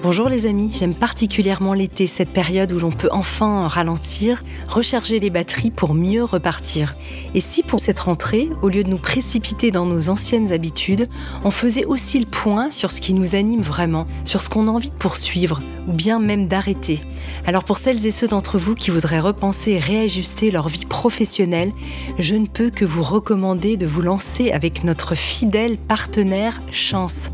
Bonjour les amis, j'aime particulièrement l'été, cette période où l'on peut enfin ralentir, recharger les batteries pour mieux repartir. Et si pour cette rentrée, au lieu de nous précipiter dans nos anciennes habitudes, on faisait aussi le point sur ce qui nous anime vraiment, sur ce qu'on a envie de poursuivre, ou bien même d'arrêter. Alors pour celles et ceux d'entre vous qui voudraient repenser et réajuster leur vie professionnelle, je ne peux que vous recommander de vous lancer avec notre fidèle partenaire Chance.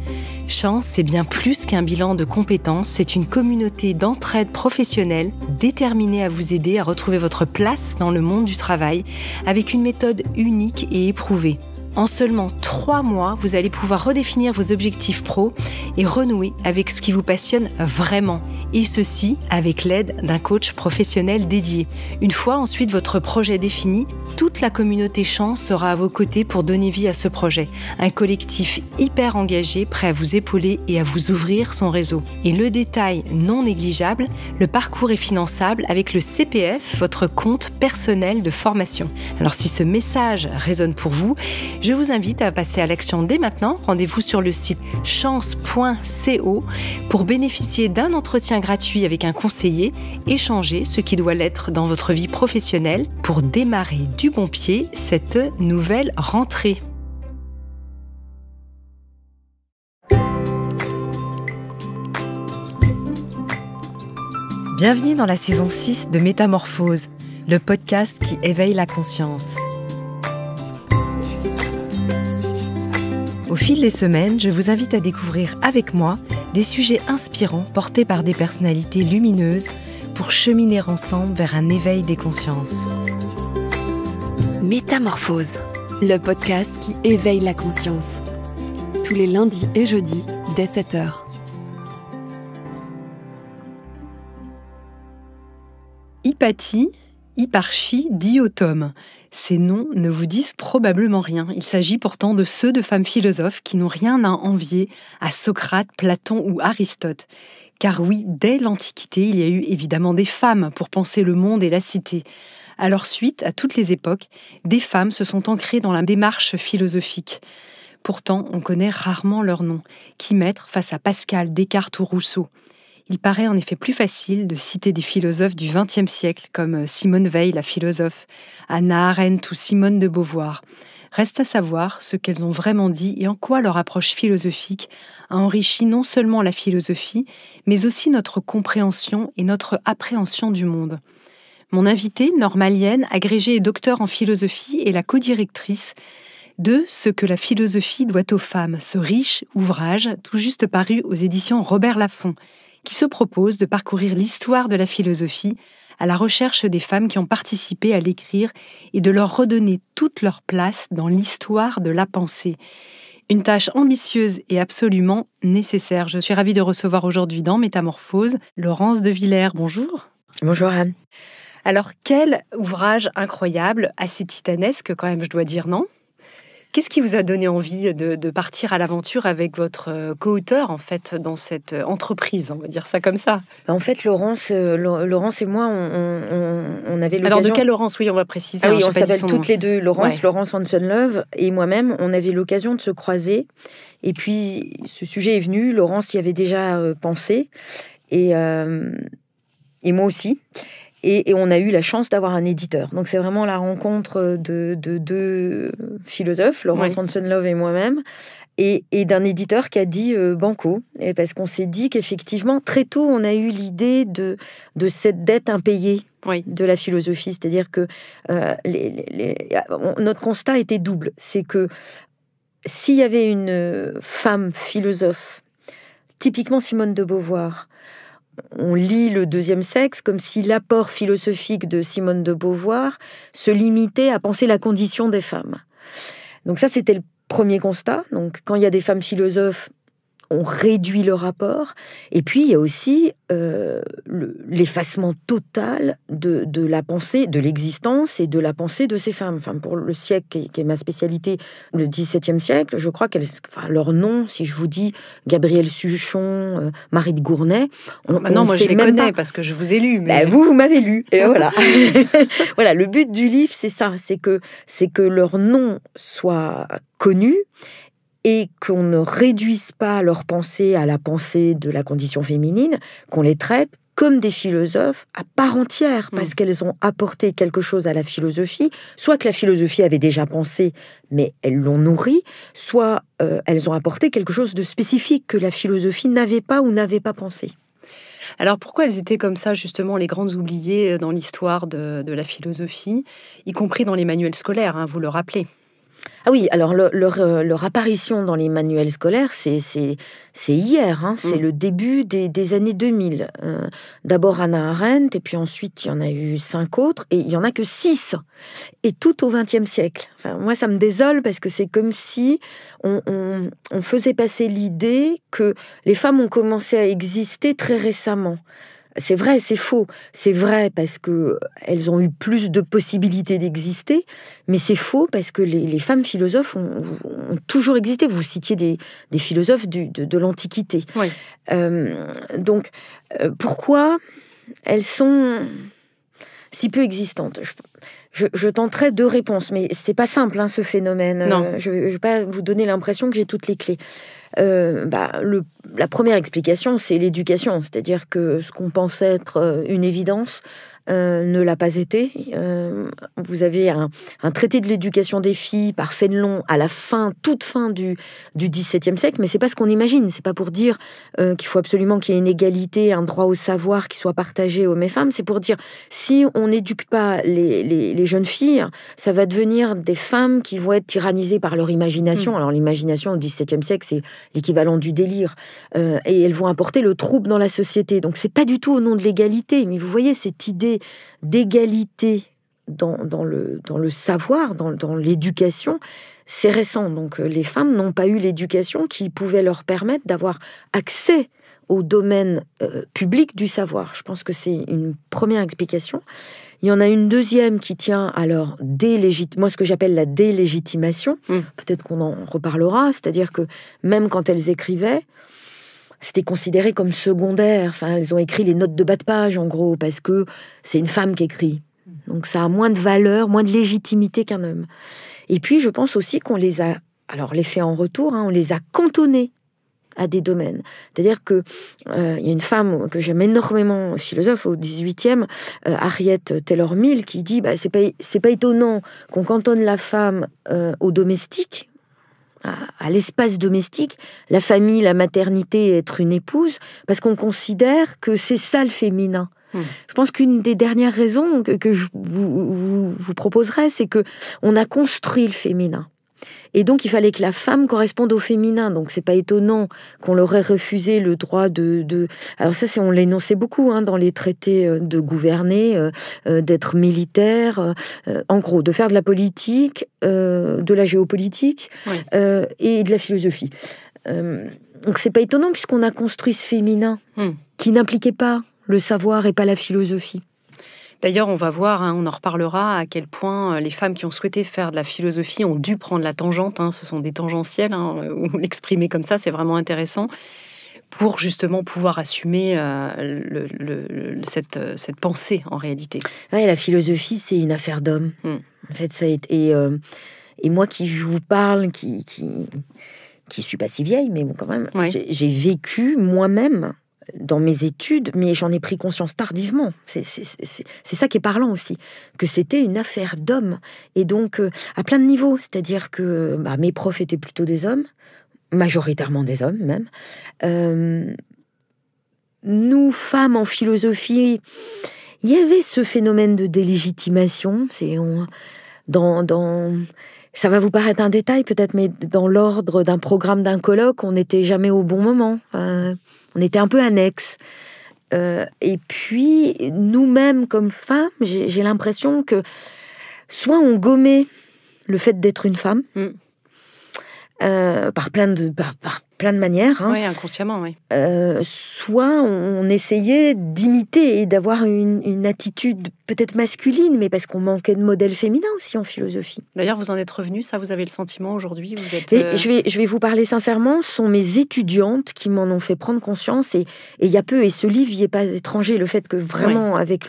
Chance, c'est bien plus qu'un bilan de compétences, c'est une communauté d'entraide professionnelle déterminée à vous aider à retrouver votre place dans le monde du travail avec une méthode unique et éprouvée. En seulement 3 mois, vous allez pouvoir redéfinir vos objectifs pro et renouer avec ce qui vous passionne vraiment. Et ceci avec l'aide d'un coach professionnel dédié. Une fois ensuite votre projet défini, toute la communauté Chance sera à vos côtés pour donner vie à ce projet. Un collectif hyper engagé, prêt à vous épauler et à vous ouvrir son réseau. Et le détail non négligeable, le parcours est finançable avec le CPF, votre compte personnel de formation. Alors si ce message résonne pour vous, je vous invite à passer à l'action dès maintenant. Rendez-vous sur le site chance.co pour bénéficier d'un entretien gratuit avec un conseiller et changer ce qui doit l'être dans votre vie professionnelle pour démarrer du bon pied cette nouvelle rentrée. Bienvenue dans la saison 6 de Métamorphose, le podcast qui éveille la conscience. Au fil des semaines, je vous invite à découvrir avec moi des sujets inspirants portés par des personnalités lumineuses pour cheminer ensemble vers un éveil des consciences. Métamorphose, le podcast qui éveille la conscience. Tous les lundis et jeudis dès 7h. Hypatie, Hipparchie, Diotome. Ces noms ne vous disent probablement rien. Il s'agit pourtant de ceux de femmes philosophes qui n'ont rien à envier à Socrate, Platon ou Aristote. Car oui, dès l'Antiquité, il y a eu évidemment des femmes pour penser le monde et la cité. À leur suite, à toutes les époques, des femmes se sont ancrées dans la démarche philosophique. Pourtant, on connaît rarement leurs noms. Qui mettre face à Pascal, Descartes ou Rousseau ? Il paraît en effet plus facile de citer des philosophes du XXe siècle, comme Simone Veil, la philosophe, Hannah Arendt ou Simone de Beauvoir. Reste à savoir ce qu'elles ont vraiment dit et en quoi leur approche philosophique a enrichi non seulement la philosophie, mais aussi notre compréhension et notre appréhension du monde. Mon invitée, Norma Lienne, agrégée et docteur en philosophie, est la codirectrice de Ce que la philosophie doit aux femmes, ce riche ouvrage tout juste paru aux éditions Robert Laffont, qui se propose de parcourir l'histoire de la philosophie à la recherche des femmes qui ont participé à l'écrire et de leur redonner toute leur place dans l'histoire de la pensée. Une tâche ambitieuse et absolument nécessaire. Je suis ravie de recevoir aujourd'hui dans Métamorphose Laurence de Villers. Bonjour. Bonjour Anne. Alors, quel ouvrage incroyable, assez titanesque quand même, je dois dire, non ? Qu'est-ce qui vous a donné envie de partir à l'aventure avec votre co-auteur, en fait, dans cette entreprise, on va dire ça comme ça ? En fait, Laurence et moi, on avait l'occasion... Alors, de quelle Laurence ? Oui, on va préciser. Ah oui, on s'appelle toutes les deux Laurence, ouais. Laurence Hanson-Love, et moi-même, on avait l'occasion de se croiser. Et puis, ce sujet est venu, Laurence y avait déjà pensé, et moi aussi. Et on a eu la chance d'avoir un éditeur. Donc, c'est vraiment la rencontre de deux philosophes, Laurence Hanson-Love et moi-même, et d'un éditeur qui a dit banco. Et parce qu'on s'est dit qu'effectivement, très tôt, on a eu l'idée de cette dette impayée de la philosophie. C'est-à-dire que notre constat était double. C'est que s'il y avait une femme philosophe, typiquement Simone de Beauvoir, on lit le deuxième sexe comme si l'apport philosophique de Simone de Beauvoir se limitait à penser la condition des femmes. Donc ça, c'était le premier constat. Donc quand il y a des femmes philosophes, on réduit le rapport. Et puis, il y a aussi l'effacement total de la pensée, de l'existence et de la pensée de ces femmes. Enfin, pour le siècle, qui est ma spécialité, le XVIIe siècle, je crois leur nom, si je vous dis Gabrielle Suchon, Marie de Gournay... Maintenant, moi, je les connais parce que je vous ai lu. Mais... vous m'avez lu. Et voilà. Voilà, le but du livre, c'est ça. C'est que leur nom soit connu et qu'on ne réduise pas leur pensée à la pensée de la condition féminine, qu'on les traite comme des philosophes à part entière, parce qu'elles ont apporté quelque chose à la philosophie, soit que la philosophie avait déjà pensé, mais elles l'ont nourri, soit elles ont apporté quelque chose de spécifique que la philosophie n'avait pas ou n'avait pas pensé. Alors pourquoi elles étaient comme ça, justement, les grandes oubliées dans l'histoire de la philosophie, y compris dans les manuels scolaires, hein, vous le rappelez? Ah oui, alors leur apparition dans les manuels scolaires, c'est hier, hein, c'est le début des années 2000. D'abord Hannah Arendt, et puis ensuite il y en a eu 5 autres, et il n'y en a que 6, et tout au XXe siècle. Enfin, moi, ça me désole, parce que c'est comme si on faisait passer l'idée que les femmes ont commencé à exister très récemment. C'est vrai, c'est faux. C'est vrai parce que elles ont eu plus de possibilités d'exister, mais c'est faux parce que les femmes philosophes ont toujours existé. Vous citiez des philosophes de l'Antiquité. Oui. Donc, pourquoi elles sont si peu existantes? Je tenterai 2 réponses, mais c'est pas simple, hein, ce phénomène. Non. Je vais pas vous donner l'impression que j'ai toutes les clés. La première explication, c'est l'éducation, c'est-à-dire que ce qu'on pense être une évidence ne l'a pas été. Vous avez un traité de l'éducation des filles par Fénelon à la toute fin du XVIIe siècle, mais c'est pas ce qu'on imagine. C'est pas pour dire qu'il faut absolument qu'il y ait une égalité, un droit au savoir qui soit partagé hommes et femmes. C'est pour dire, si on n'éduque pas les jeunes filles, ça va devenir des femmes qui vont être tyrannisées par leur imagination. Alors l'imagination au XVIIe siècle, c'est l'équivalent du délire, et elles vont apporter le trouble dans la société. Donc c'est pas du tout au nom de l'égalité, mais vous voyez cette idée d'égalité dans le savoir, dans l'éducation, c'est récent. Donc les femmes n'ont pas eu l'éducation qui pouvait leur permettre d'avoir accès au domaine public du savoir. Je pense que c'est une première explication. Il y en a une deuxième qui tient à leur moi ce que j'appelle la délégitimation. Peut-être qu'on en reparlera, c'est-à-dire que même quand elles écrivaient, c'était considéré comme secondaire. Enfin, elles ont écrit les notes de bas de page, en gros, parce que c'est une femme qui écrit. Donc ça a moins de valeur, moins de légitimité qu'un homme. Et puis, je pense aussi qu'on les a... Alors, les faits en retour, hein, on les a cantonnés à des domaines. C'est-à-dire que y a une femme que j'aime énormément, philosophe au 18e, Harriet Taylor Mill, qui dit c'est pas étonnant qu'on cantonne la femme au domestique, à l'espace domestique, la famille, la maternité, être une épouse, parce qu'on considère que c'est ça le féminin. Je pense qu'une des dernières raisons que je vous proposerai, c'est que on a construit le féminin. Et donc, il fallait que la femme corresponde au féminin. Donc, c'est pas étonnant qu'on leur ait refusé le droit de... Alors ça, on l'énonçait beaucoup, hein, dans les traités, de gouverner, d'être militaire, en gros, de faire de la politique, de la géopolitique, et de la philosophie. Donc, c'est pas étonnant puisqu'on a construit ce féminin qui n'impliquait pas le savoir et pas la philosophie. D'ailleurs, on va voir, hein, on en reparlera, à quel point les femmes qui ont souhaité faire de la philosophie ont dû prendre la tangente. Hein, ce sont des tangentiels, hein, où l'exprimer comme ça, c'est vraiment intéressant, pour justement pouvoir assumer cette pensée, en réalité. Ouais, la philosophie, c'est une affaire d'hommes. En fait, ça a été... et moi qui vous parle, qui suis pas si vieille, mais bon, quand même, j'ai vécu moi-même dans mes études, mais j'en ai pris conscience tardivement. C'est ça qui est parlant aussi, que c'était une affaire d'hommes, et donc à plein de niveaux. C'est-à-dire que mes profs étaient plutôt des hommes, majoritairement des hommes même. Nous, femmes en philosophie, il y avait ce phénomène de délégitimation. Ça va vous paraître un détail peut-être, mais dans l'ordre d'un programme d'un colloque, on n'était jamais au bon moment. On était un peu annexe. Et puis, nous-mêmes, comme femmes, j'ai l'impression que soit on gommait le fait d'être une femme, par plein de manières. Hein. Oui, inconsciemment, oui. Soit on essayait d'imiter et d'avoir une attitude peut-être masculine, mais parce qu'on manquait de modèles féminins aussi en philosophie. D'ailleurs, vous en êtes revenu, ça, vous avez le sentiment aujourd'hui, vous êtes... Je vais vous parler sincèrement, ce sont mes étudiantes qui m'en ont fait prendre conscience, et il y a peu, et ce livre n'y est pas étranger, le fait que vraiment, avec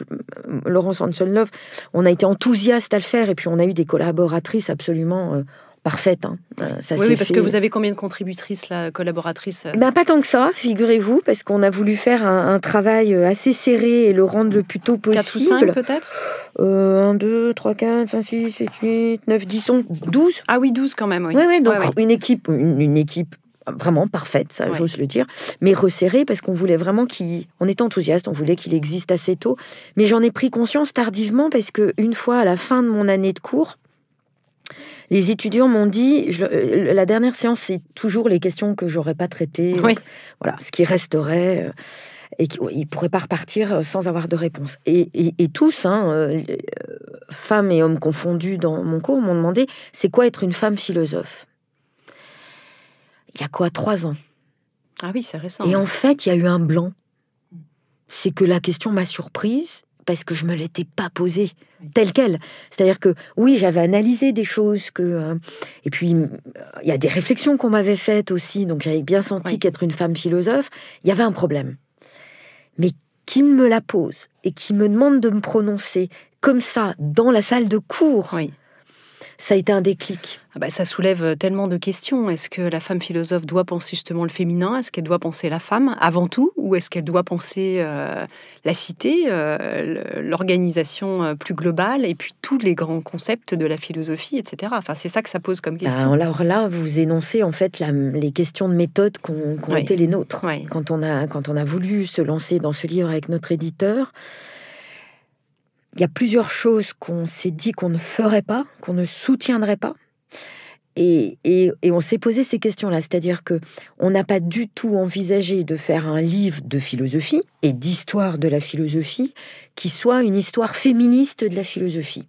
Laurence Hanson-Love, on a été enthousiaste à le faire, et puis on a eu des collaboratrices absolument parfaite. Ça oui, parce fait... que vous avez combien de contributrices, là, collaboratrices? Pas tant que ça, figurez-vous, parce qu'on a voulu faire un travail assez serré et le rendre le plus tôt possible. 4 ou 5 peut-être 1, 2, 3, 4, 5, 6, 7, 8, 9, 10, 11, 12. Ah oui, 12 quand même, oui. Oui, donc une équipe vraiment parfaite, ça, j'ose le dire, mais resserrée, parce qu'on voulait vraiment on était enthousiaste, on voulait qu'il existe assez tôt. Mais j'en ai pris conscience tardivement, parce qu'une fois, à la fin de mon année de cours, les étudiants m'ont dit, la dernière séance, c'est toujours les questions que j'aurais pas traitées. Oui. Donc, voilà, ce qui resterait, et qu'ils ne pourraient pas repartir sans avoir de réponse. Et tous, femmes et hommes confondus dans mon cours, m'ont demandé, c'est quoi être une femme philosophe? Il y a quoi, 3 ans? Ah oui, c'est récent. Et en fait, il y a eu un blanc. C'est que la question m'a surprise, parce que je me l'étais pas posée telle quelle. C'est-à-dire que, oui, j'avais analysé des choses, et puis il y a des réflexions qu'on m'avait faites aussi, donc j'avais bien senti qu'être une femme philosophe, il y avait un problème. Mais qui me la pose et qui me demande de me prononcer comme ça, dans la salle de cours, ça a été un déclic. Ça soulève tellement de questions. Est-ce que la femme philosophe doit penser justement le féminin? Est-ce qu'elle doit penser la femme avant tout? Ou est-ce qu'elle doit penser la cité, l'organisation plus globale, et puis tous les grands concepts de la philosophie, etc. Enfin, c'est ça que ça pose comme question. Alors là, vous énoncez en fait les questions de méthode qu'ont été les nôtres. Quand on a voulu se lancer dans ce livre avec notre éditeur, il y a plusieurs choses qu'on s'est dit qu'on ne ferait pas, qu'on ne soutiendrait pas. Et on s'est posé ces questions-là. C'est-à-dire qu'on n'a pas du tout envisagé de faire un livre de philosophie et d'histoire de la philosophie qui soit une histoire féministe de la philosophie.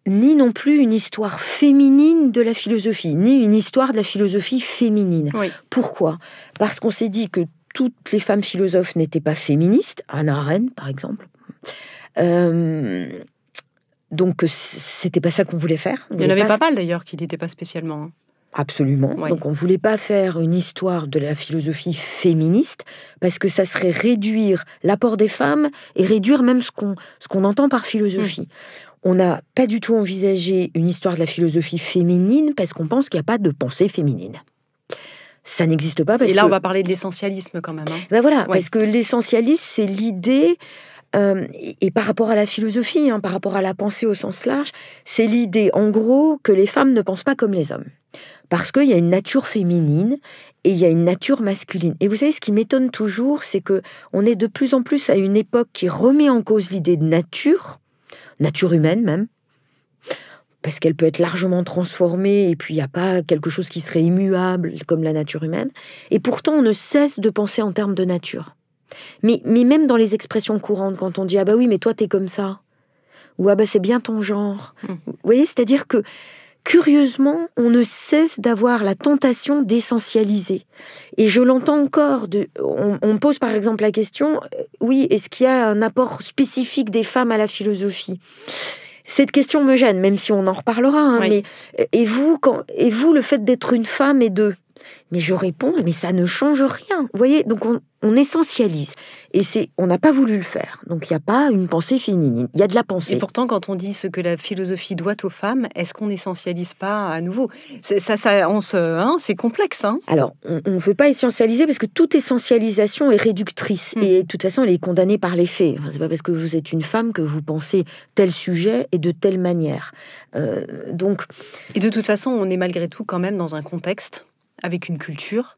Ni non plus une histoire féminine de la philosophie, ni une histoire de la philosophie féminine. Pourquoi? Parce qu'on s'est dit que toutes les femmes philosophes n'étaient pas féministes. Hannah Arendt, par exemple. Donc c'était pas ça qu'on voulait faire. Il y en avait pas mal d'ailleurs qui n'étaient pas spécialement. Absolument. Donc on voulait pas faire une histoire de la philosophie féministe, parce que ça serait réduire l'apport des femmes et réduire même ce qu'on entend par philosophie. On n'a pas du tout envisagé une histoire de la philosophie féminine, parce qu'on pense qu'il n'y a pas de pensée féminine. Ça n'existe pas. Et là, on va parler de l'essentialisme quand même. Parce que l'essentialisme, c'est l'idée... et par rapport à la philosophie, par rapport à la pensée au sens large, c'est l'idée, en gros, que les femmes ne pensent pas comme les hommes. Parce qu'il y a une nature féminine et il y a une nature masculine. Et vous savez, ce qui m'étonne toujours, c'est qu'on est de plus en plus à une époque qui remet en cause l'idée de nature humaine même, parce qu'elle peut être largement transformée, et puis il n'y a pas quelque chose qui serait immuable comme la nature humaine. Et pourtant, on ne cesse de penser en termes de nature. Mais même dans les expressions courantes, quand on dit « Ah bah oui, mais toi, t'es comme ça », ou « Ah bah c'est bien ton genre ». Vous voyez, c'est-à-dire que, curieusement, on ne cesse d'avoir la tentation d'essentialiser. Et je l'entends encore, on pose par exemple la question « Oui, est-ce qu'il y a un apport spécifique des femmes à la philosophie ?» Cette question me gêne, même si on en reparlera. Mais et vous, le fait d'être une femme et mais je réponds, mais ça ne change rien. Vous voyez, donc on essentialise. Et on n'a pas voulu le faire. Donc il n'y a pas une pensée féminine, il y a de la pensée. Et pourtant, quand on dit ce que la philosophie doit aux femmes, est-ce qu'on n'essentialise pas à nouveau? C'est complexe. Alors, on ne veut pas essentialiser, parce que toute essentialisation est réductrice. Et de toute façon, elle est condamnée par les faits. C'est pas parce que vous êtes une femme que vous pensez tel sujet et de telle manière. Et de toute façon, on est malgré tout quand même dans un contexte, avec une culture.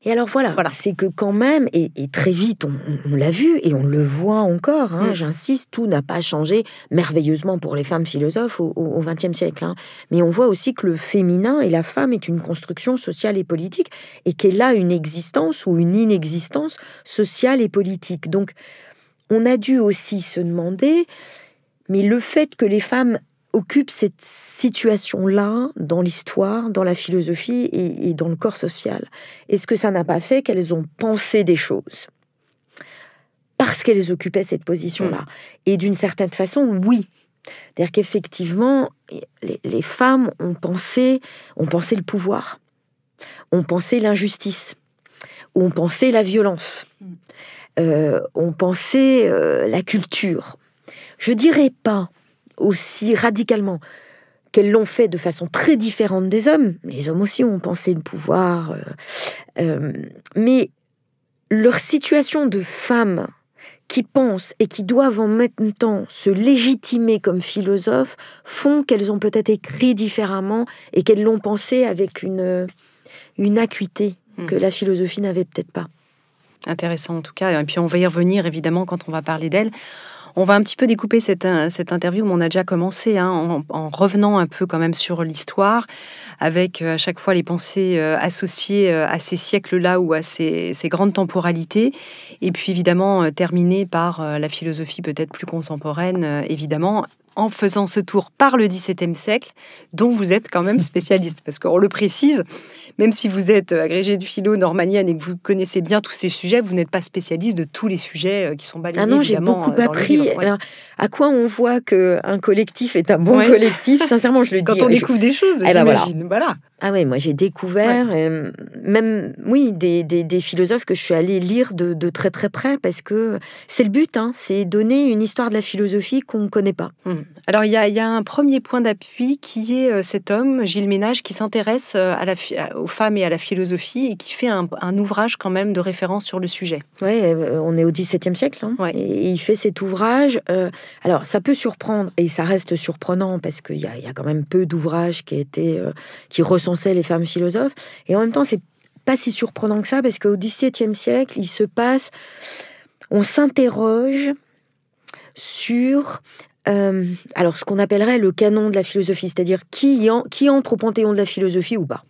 Et alors voilà. C'est que quand même, et très vite, on l'a vu, et on le voit encore, j'insiste, tout n'a pas changé merveilleusement pour les femmes philosophes au XXe siècle. Mais on voit aussi que le féminin et la femme est une construction sociale et politique, et qu'elle a une existence ou une inexistence sociale et politique. Donc, on a dû aussi se demander, mais le fait que les femmes occupent cette situation-là dans l'histoire, dans la philosophie et dans le corps social, est-ce que ça n'a pas fait qu'elles ont pensé des choses parce qu'elles occupaient cette position-là? Et d'une certaine façon, oui. C'est-à-dire qu'effectivement, les femmes ont pensé le pouvoir, ont pensé l'injustice, ont pensé la violence, ont pensé la culture. Je dirais pas aussi radicalement qu'elles l'ont fait de façon très différente des hommes. Les hommes aussi ont pensé le pouvoir. Mais leur situation de femmes qui pensent et qui doivent en même temps se légitimer comme philosophes font qu'elles ont peut-être écrit différemment et qu'elles l'ont pensé avec une acuité que la philosophie n'avait peut-être pas. Intéressant en tout cas. Et puis on va y revenir évidemment quand on va parler d'elle. On va un petit peu découper cette interview, mais on a déjà commencé en revenant un peu quand même sur l'histoire, avec à chaque fois les pensées associées à ces siècles-là ou à ces grandes temporalités, et puis évidemment terminer par la philosophie peut-être plus contemporaine, évidemment, en faisant ce tour par le XVIIe siècle, dont vous êtes quand même spécialiste, parce qu'on le précise, même si vous êtes agrégé de philo normalienne et que vous connaissez bien tous ces sujets, vous n'êtes pas spécialiste de tous les sujets qui sont balayés. Ah non, j'ai beaucoup appris. Ouais. Alors, à quoi on voit qu'un collectif est un bon collectif? Sincèrement, je le dis. Quand on découvre des choses, j'imagine. Voilà. Ah oui, moi j'ai découvert même des philosophes que je suis allée lire de très très près, parce que c'est le but, c'est donner une histoire de la philosophie qu'on ne connaît pas. Alors il y a un premier point d'appui qui est cet homme, Gilles Ménage, qui s'intéresse aux femmes et à la philosophie et qui fait un ouvrage quand même de référence sur le sujet. Oui, on est au XVIIe siècle, et il fait cet ouvrage. Alors ça peut surprendre, et ça reste surprenant, parce qu'il y a quand même peu d'ouvrages qui recensaient les femmes philosophes, et en même temps c'est pas si surprenant que ça, parce qu'au XVIIe siècle on s'interroge sur alors ce qu'on appellerait le canon de la philosophie, c'est-à-dire qui entre au panthéon de la philosophie ou pas.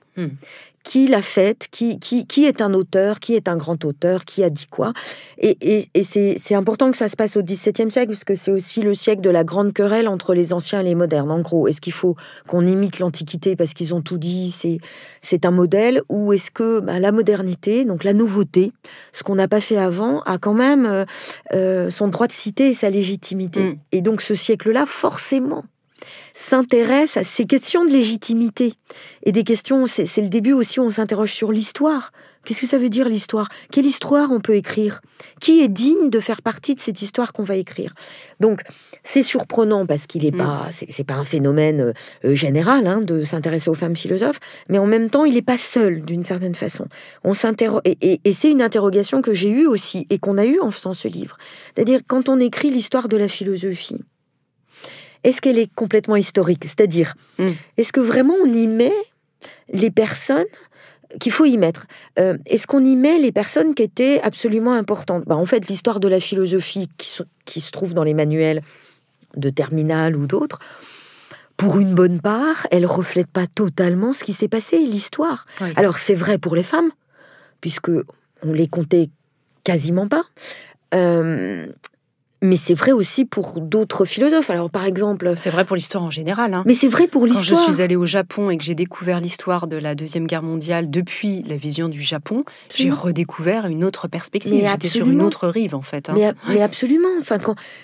Qui l'a faite, qui est un auteur, qui est un grand auteur, qui a dit quoi. Et c'est important que ça se passe au XVIIe siècle, parce que c'est aussi le siècle de la grande querelle entre les anciens et les modernes. En gros, est-ce qu'il faut qu'on imite l'Antiquité parce qu'ils ont tout dit, c'est un modèle, ou est-ce que la modernité, donc la nouveauté, ce qu'on n'a pas fait avant, a quand même son droit de cité et sa légitimité. Et donc ce siècle-là, forcément, s'intéresse à ces questions de légitimité. Et des questions, c'est le début aussi où on s'interroge sur l'histoire. Qu'est-ce que ça veut dire l'histoire? Quelle histoire on peut écrire? Qui est digne de faire partie de cette histoire qu'on va écrire? Donc, c'est surprenant parce qu'il est pas, c'est pas un phénomène général de s'intéresser aux femmes philosophes, mais en même temps, il n'est pas seul d'une certaine façon. On s'interroge, et c'est une interrogation que j'ai eue aussi et qu'on a eue en faisant ce livre. C'est-à-dire, quand on écrit l'histoire de la philosophie, est-ce qu'elle est complètement historique? C'est-à-dire, est-ce que vraiment on y met les personnes qu'il faut y mettre? Est-ce qu'on y met les personnes qui étaient absolument importantes? En fait, l'histoire de la philosophie qui se trouve dans les manuels de terminale ou d'autres, pour une bonne part, elle reflète pas totalement ce qui s'est passé, l'histoire. Oui. Alors, c'est vrai pour les femmes, puisque on les comptait quasiment pas. Mais c'est vrai aussi pour d'autres philosophes. Alors, par exemple... C'est vrai pour l'histoire en général. Mais c'est vrai pour l'histoire. Quand je suis allée au Japon et que j'ai découvert l'histoire de la Deuxième Guerre mondiale depuis la vision du Japon, j'ai redécouvert une autre perspective. J'étais sur une autre rive, en fait. Mais absolument. Enfin,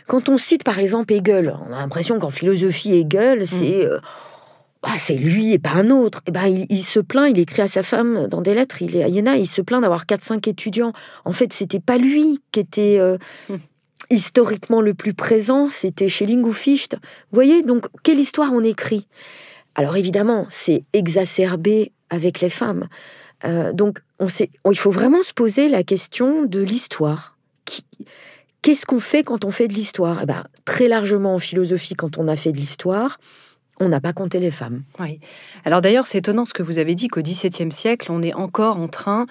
quand on cite, par exemple, Hegel, on a l'impression qu'en philosophie, Hegel, c'est lui et pas un autre. Il se plaint, il écrit à sa femme dans des lettres, il est à Iéna, il se plaint d'avoir 4-5 étudiants. En fait, c'était pas lui qui était... historiquement le plus présent, c'était Schelling ou Fichte. Vous voyez, donc, quelle histoire on écrit? Alors évidemment, c'est exacerbé avec les femmes. Donc, il faut vraiment se poser la question de l'histoire. Qu'est-ce qu'on fait quand on fait de l'histoire? Très largement en philosophie, quand on a fait de l'histoire, on n'a pas compté les femmes. Oui. Alors d'ailleurs, c'est étonnant ce que vous avez dit, qu'au XVIIe siècle, on est encore en train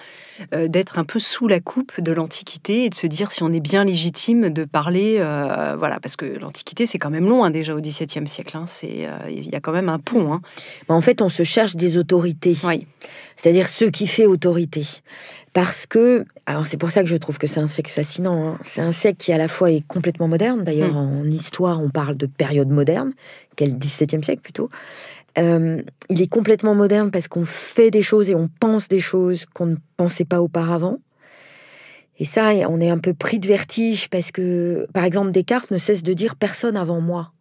d'être un peu sous la coupe de l'Antiquité et de se dire si on est bien légitime de parler, parce que l'Antiquité, c'est quand même loin déjà au XVIIe siècle. Il y a quand même un pont. En fait, on se cherche des autorités. Oui. C'est-à-dire ce qui fait autorité. Parce que, alors c'est pour ça que je trouve que c'est un siècle fascinant. C'est un siècle qui à la fois est complètement moderne. D'ailleurs, en histoire, on parle de période moderne, qu'est le XVIIe siècle plutôt. Il est complètement moderne parce qu'on fait des choses et on pense des choses qu'on ne pensait pas auparavant. Et ça, on est un peu pris de vertige parce que, par exemple, Descartes ne cesse de dire « personne avant moi »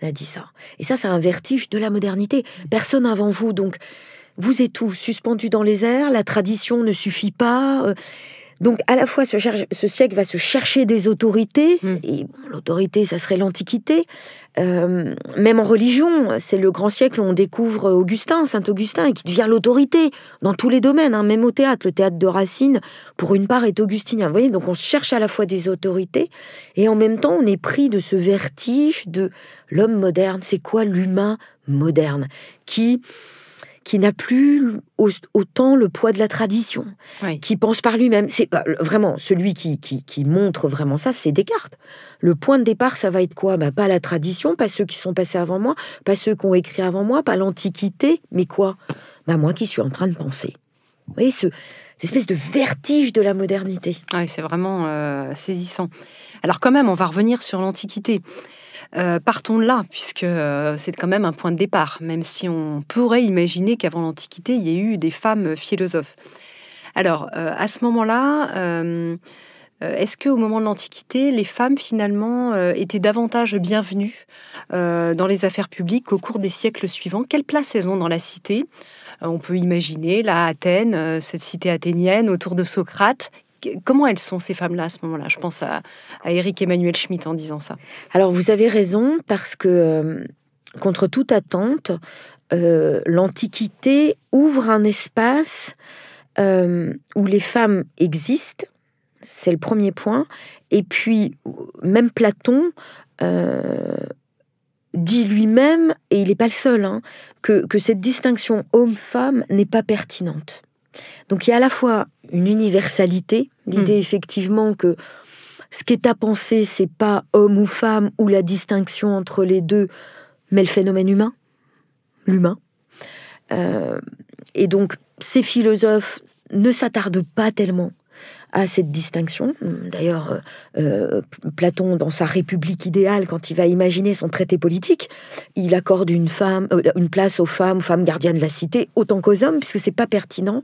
a dit ça. Et ça, c'est un vertige de la modernité. Personne avant vous, donc... Vous êtes tous suspendus dans les airs, la tradition ne suffit pas. Donc, à la fois, ce siècle va se chercher des autorités, et l'autorité, ça serait l'Antiquité. Même en religion, c'est le grand siècle où on découvre Augustin, Saint-Augustin, qui devient l'autorité dans tous les domaines, hein, même au théâtre. Le théâtre de Racine, pour une part, est augustinien. Vous voyez, donc on cherche à la fois des autorités, et en même temps, on est pris de ce vertige de l'homme moderne. C'est quoi l'humain moderne qui n'a plus autant le poids de la tradition, qui pense par lui-même. C'est vraiment celui qui montre vraiment ça, c'est Descartes. Le point de départ, ça va être quoi ? Pas la tradition, pas ceux qui sont passés avant moi, pas ceux qui ont écrit avant moi, pas l'Antiquité, mais quoi ? Moi qui suis en train de penser. Vous voyez, cette espèce de vertige de la modernité. Oui, c'est vraiment saisissant. Alors quand même, on va revenir sur l'Antiquité. Partons de là, puisque c'est quand même un point de départ, même si on pourrait imaginer qu'avant l'Antiquité, il y ait eu des femmes philosophes. Alors, à ce moment-là, est-ce qu'au moment de l'Antiquité, les femmes, finalement, étaient davantage bienvenues dans les affaires publiques qu'au cours des siècles suivants ? Quelle place elles ont dans la cité ? On peut imaginer, là, Athènes, cette cité athénienne, autour de Socrate. Comment elles sont, ces femmes-là, à ce moment-là ? Je pense à Éric Emmanuel Schmitt en disant ça. Alors, vous avez raison, parce que, contre toute attente, l'Antiquité ouvre un espace où les femmes existent. C'est le premier point. Et puis, même Platon dit lui-même, et il n'est pas le seul, hein, que cette distinction homme-femme n'est pas pertinente. Donc il y a à la fois une universalité, l'idée effectivement que ce qui est à penser, c'est pas homme ou femme ou la distinction entre les deux, mais le phénomène humain, l'humain. Et donc ces philosophes ne s'attardent pas tellement à cette distinction. D'ailleurs, Platon, dans sa République idéale, quand il va imaginer son traité politique, il accorde une place aux femmes gardiennes de la cité, autant qu'aux hommes, puisque c'est pas pertinent.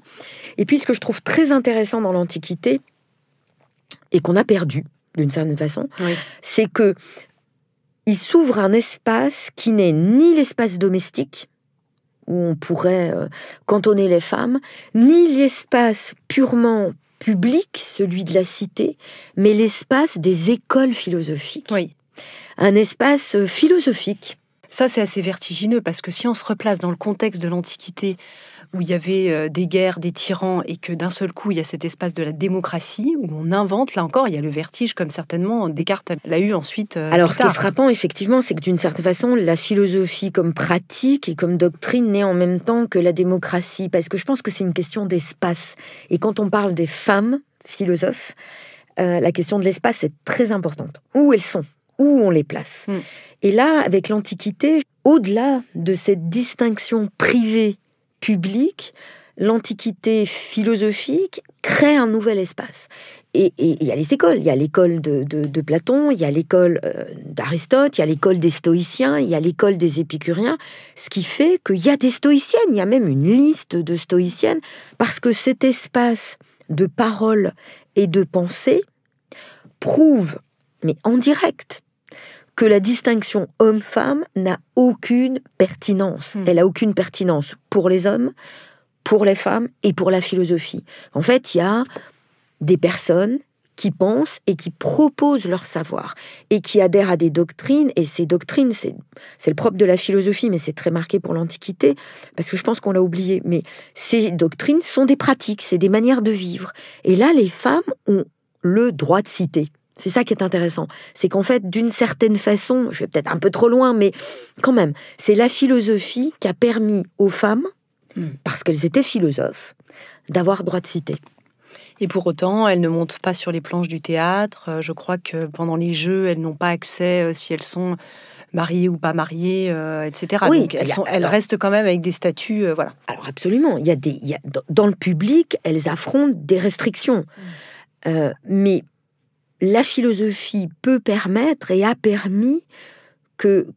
Et puis, ce que je trouve très intéressant dans l'Antiquité, et qu'on a perdu, d'une certaine façon, c'est que il s'ouvre un espace qui n'est ni l'espace domestique, où on pourrait cantonner les femmes, ni l'espace purement public, celui de la cité, mais l'espace des écoles philosophiques. Oui. Un espace philosophique. Ça, c'est assez vertigineux, parce que si on se replace dans le contexte de l'Antiquité, où il y avait des guerres, des tyrans, et que d'un seul coup, il y a cet espace de la démocratie, où on invente, là encore, il y a le vertige, comme certainement Descartes l'a eu ensuite. Alors, ce qui est frappant, effectivement, c'est que d'une certaine façon, la philosophie comme pratique et comme doctrine naît en même temps que la démocratie, parce que je pense que c'est une question d'espace. Et quand on parle des femmes philosophes, la question de l'espace est très importante. Où elles sont ? Où on les place ? Et là, avec l'Antiquité, au-delà de cette distinction privée public, l'Antiquité philosophique crée un nouvel espace. Et il y a les écoles. Il y a l'école de Platon, il y a l'école d'Aristote, il y a l'école des stoïciens, il y a l'école des épicuriens, ce qui fait qu'il y a des stoïciennes, il y a même une liste de stoïciennes, parce que cet espace de parole et de pensée prouve, mais en direct, que la distinction homme-femme n'a aucune pertinence. Elle a aucune pertinence pour les hommes, pour les femmes et pour la philosophie. En fait, il y a des personnes qui pensent et qui proposent leur savoir et qui adhèrent à des doctrines. Et ces doctrines, c'est le propre de la philosophie, mais c'est très marqué pour l'Antiquité, parce que je pense qu'on l'a oublié. Mais ces doctrines sont des pratiques, c'est des manières de vivre. Et là, les femmes ont le droit de citer. C'est ça qui est intéressant. C'est qu'en fait, d'une certaine façon, je vais peut-être un peu trop loin, mais quand même, c'est la philosophie qui a permis aux femmes, parce qu'elles étaient philosophes, d'avoir droit de citer. Et pour autant, elles ne montent pas sur les planches du théâtre. Je crois que pendant les jeux, elles n'ont pas accès, si elles sont mariées ou pas mariées, etc. Oui, donc elles restent quand même avec des statuts, voilà. Alors absolument, dans le public, elles affrontent des restrictions. Mais la philosophie peut permettre et a permis que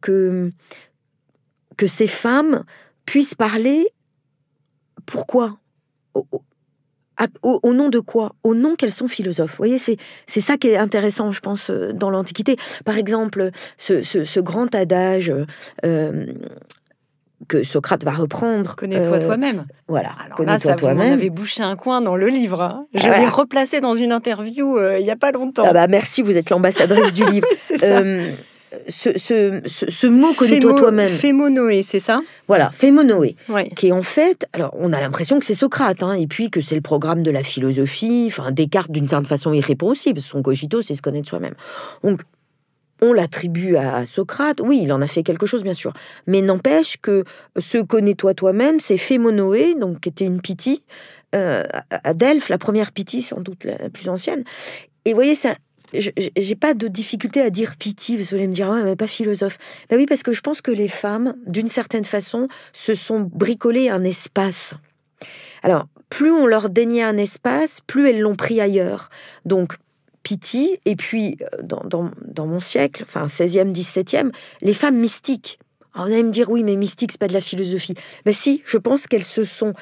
ces femmes puissent parler. Pourquoi ? Au nom de quoi ? Au nom qu'elles sont philosophes. Vous voyez, c'est ça qui est intéressant, je pense, dans l'Antiquité. Par exemple, ce grand adage que Socrate va reprendre. Connais-toi toi-même. Voilà, alors connais-toi là, toi-même. Vous m'en avez bouché un coin dans le livre. Hein. Je l'ai replacé dans une interview il n'y a pas longtemps. Ah bah merci, vous êtes l'ambassadrice du livre. C'est ça. Ce mot connais-toi toi-même. Fémonoé, c'est ça? Voilà, fémonoé, ouais. Qui est en fait, alors on a l'impression que c'est Socrate, hein, et puis que c'est le programme de la philosophie, enfin Descartes d'une certaine façon y répond aussi, parce que son cogito c'est se connaître soi-même. Donc on l'attribue à Socrate, oui, il en a fait quelque chose bien sûr, mais n'empêche que ce connais-toi toi-même, c'est fémonoé, donc qui était une Pythie, à Delphes, la première Pythie, sans doute la plus ancienne, et vous voyez ça. J'ai pas de difficulté à dire Pythie, parce que vous allez me dire, ouais, mais pas philosophe. Ben oui, parce que je pense que les femmes, d'une certaine façon, se sont bricolées un espace. Alors, plus on leur déniait un espace, plus elles l'ont pris ailleurs. Donc, Pythie, et puis, dans mon siècle, enfin, 16e, 17e, les femmes mystiques. Alors, vous allez me dire, oui, mais mystique, c'est pas de la philosophie. Ben si, je pense qu'elles se sont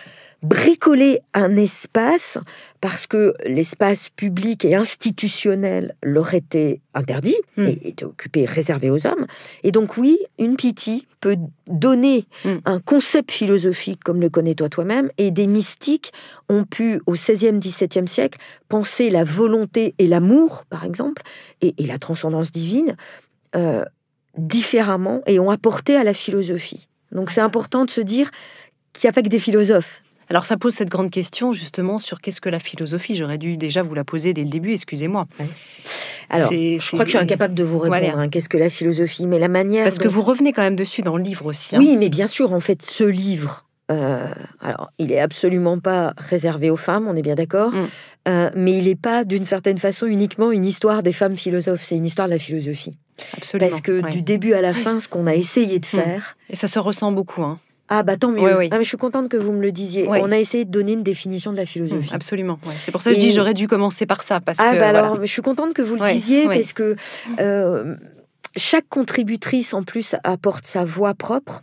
bricoler un espace parce que l'espace public et institutionnel leur était interdit et était occupé, réservé aux hommes. Et donc oui, une Pythie peut donner un concept philosophique comme le connais-toi toi-même, et des mystiques ont pu, au XVIe, XVIIe siècle, penser la volonté et l'amour, par exemple, et la transcendance divine, différemment, et ont apporté à la philosophie. Donc c'est important de se dire qu'il n'y a pas que des philosophes. Alors ça pose cette grande question justement sur qu'est-ce que la philosophie. J'aurais dû déjà vous la poser dès le début, excusez-moi. Ouais. Alors, je crois que je suis incapable de vous répondre. Voilà. Hein, qu'est-ce que la philosophie, mais la manière... Parce que vous revenez quand même dessus dans le livre aussi. Hein. Oui, mais bien sûr, en fait, ce livre, alors, il est absolument pas réservé aux femmes, on est bien d'accord, mais il n'est pas, d'une certaine façon, uniquement une histoire des femmes philosophes, c'est une histoire de la philosophie. Absolument. Parce que du début à la fin, ce qu'on a essayé de faire... Et ça se ressent beaucoup, hein. Ah bah tant mieux. Oui. Ah, mais je suis contente que vous me le disiez. Oui. On a essayé de donner une définition de la philosophie. Absolument. Ouais. C'est pour ça que je dis j'aurais dû commencer par ça. Parce que, alors, je suis contente que vous le disiez parce que chaque contributrice en plus apporte sa voix propre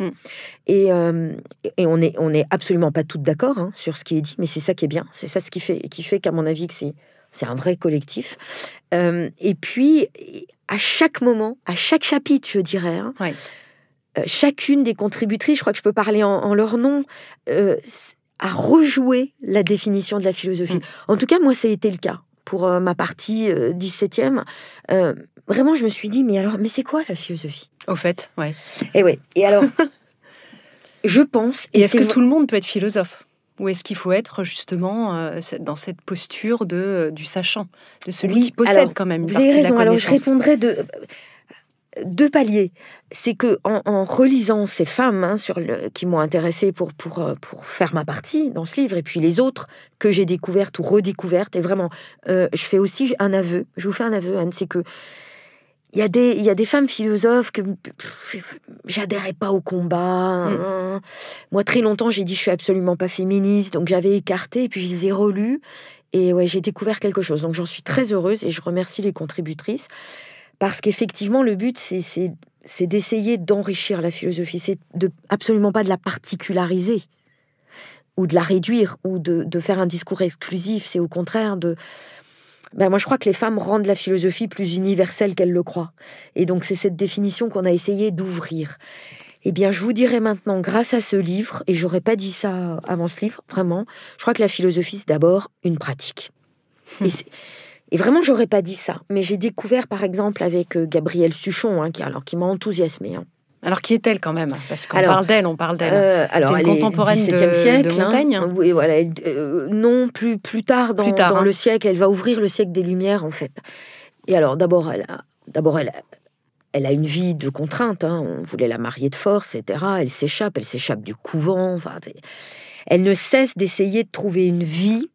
et on est absolument pas toutes d'accord hein, sur ce qui est dit, mais c'est ça qui est bien. C'est ça ce qui fait qu'à mon avis que c'est un vrai collectif. Et puis à chaque moment, à chaque chapitre, je dirais. Hein, chacune des contributrices, je crois que je peux parler en leur nom, a rejoué la définition de la philosophie. En tout cas, moi, ça a été le cas. Pour ma partie 17e, vraiment, je me suis dit, mais c'est quoi la philosophie ? Au fait, ouais. Et alors, je pense... Et est-ce que tout le monde peut être philosophe ? Ou est-ce qu'il faut être justement dans cette posture du sachant, de celui qui possède quand même une partie de la connaissance ? Vous avez raison, alors je répondrai deux paliers. C'est que en relisant ces femmes qui m'ont intéressée pour faire ma partie dans ce livre, et puis les autres que j'ai découvertes ou redécouvertes, et vraiment, je fais aussi un aveu. Je vous fais un aveu, Anne, c'est que il y a des femmes philosophes que j'adhérais pas au combat. Moi, très longtemps, j'ai dit je suis absolument pas féministe, donc j'avais écarté, et puis je les ai relus, et j'ai découvert quelque chose. Donc j'en suis très heureuse, et je remercie les contributrices. Parce qu'effectivement, le but, c'est d'essayer d'enrichir la philosophie. C'est absolument pas de la particulariser, ou de la réduire, ou de faire un discours exclusif. C'est au contraire moi, je crois que les femmes rendent la philosophie plus universelle qu'elles le croient. Et donc, c'est cette définition qu'on a essayé d'ouvrir. Eh bien, je vous dirais maintenant, grâce à ce livre, et j'aurais pas dit ça avant ce livre, vraiment, je crois que la philosophie, c'est d'abord une pratique. Et vraiment, j'aurais pas dit ça. Mais j'ai découvert, par exemple, avec Gabrielle Suchon, qui m'a enthousiasmée. Alors, qui est-elle quand même ? Parce qu'on parle d'elle. Alors, c'est une contemporaine siècle, de Montaigne. Oui, voilà. Non, plus tard dans le siècle, elle va ouvrir le siècle des Lumières, en fait. Et alors, d'abord, elle a une vie de contrainte. On voulait la marier de force, etc. Elle s'échappe du couvent. Enfin, elle ne cesse d'essayer de trouver une vie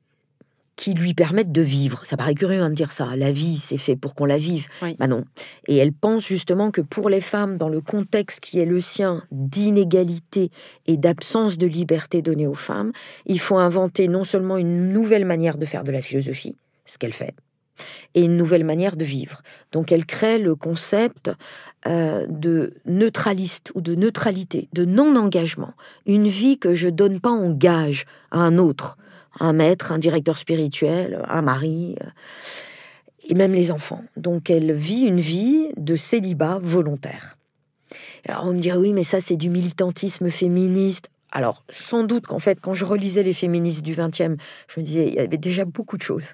qui lui permettent de vivre. Ça paraît curieux de dire ça. La vie, c'est fait pour qu'on la vive. Oui. Non. Et elle pense justement que pour les femmes, dans le contexte qui est le sien d'inégalité et d'absence de liberté donnée aux femmes, il faut inventer non seulement une nouvelle manière de faire de la philosophie, ce qu'elle fait, et une nouvelle manière de vivre. Donc elle crée le concept de neutraliste ou de neutralité, de non-engagement. Une vie que je donne pas en gage à un autre, un maître, un directeur spirituel, un mari, et même les enfants. Donc elle vit une vie de célibat volontaire. Alors on me dirait, oui, mais ça c'est du militantisme féministe. Alors, sans doute qu'en fait, quand je relisais les féministes du XXe, je me disais, il y avait déjà beaucoup de choses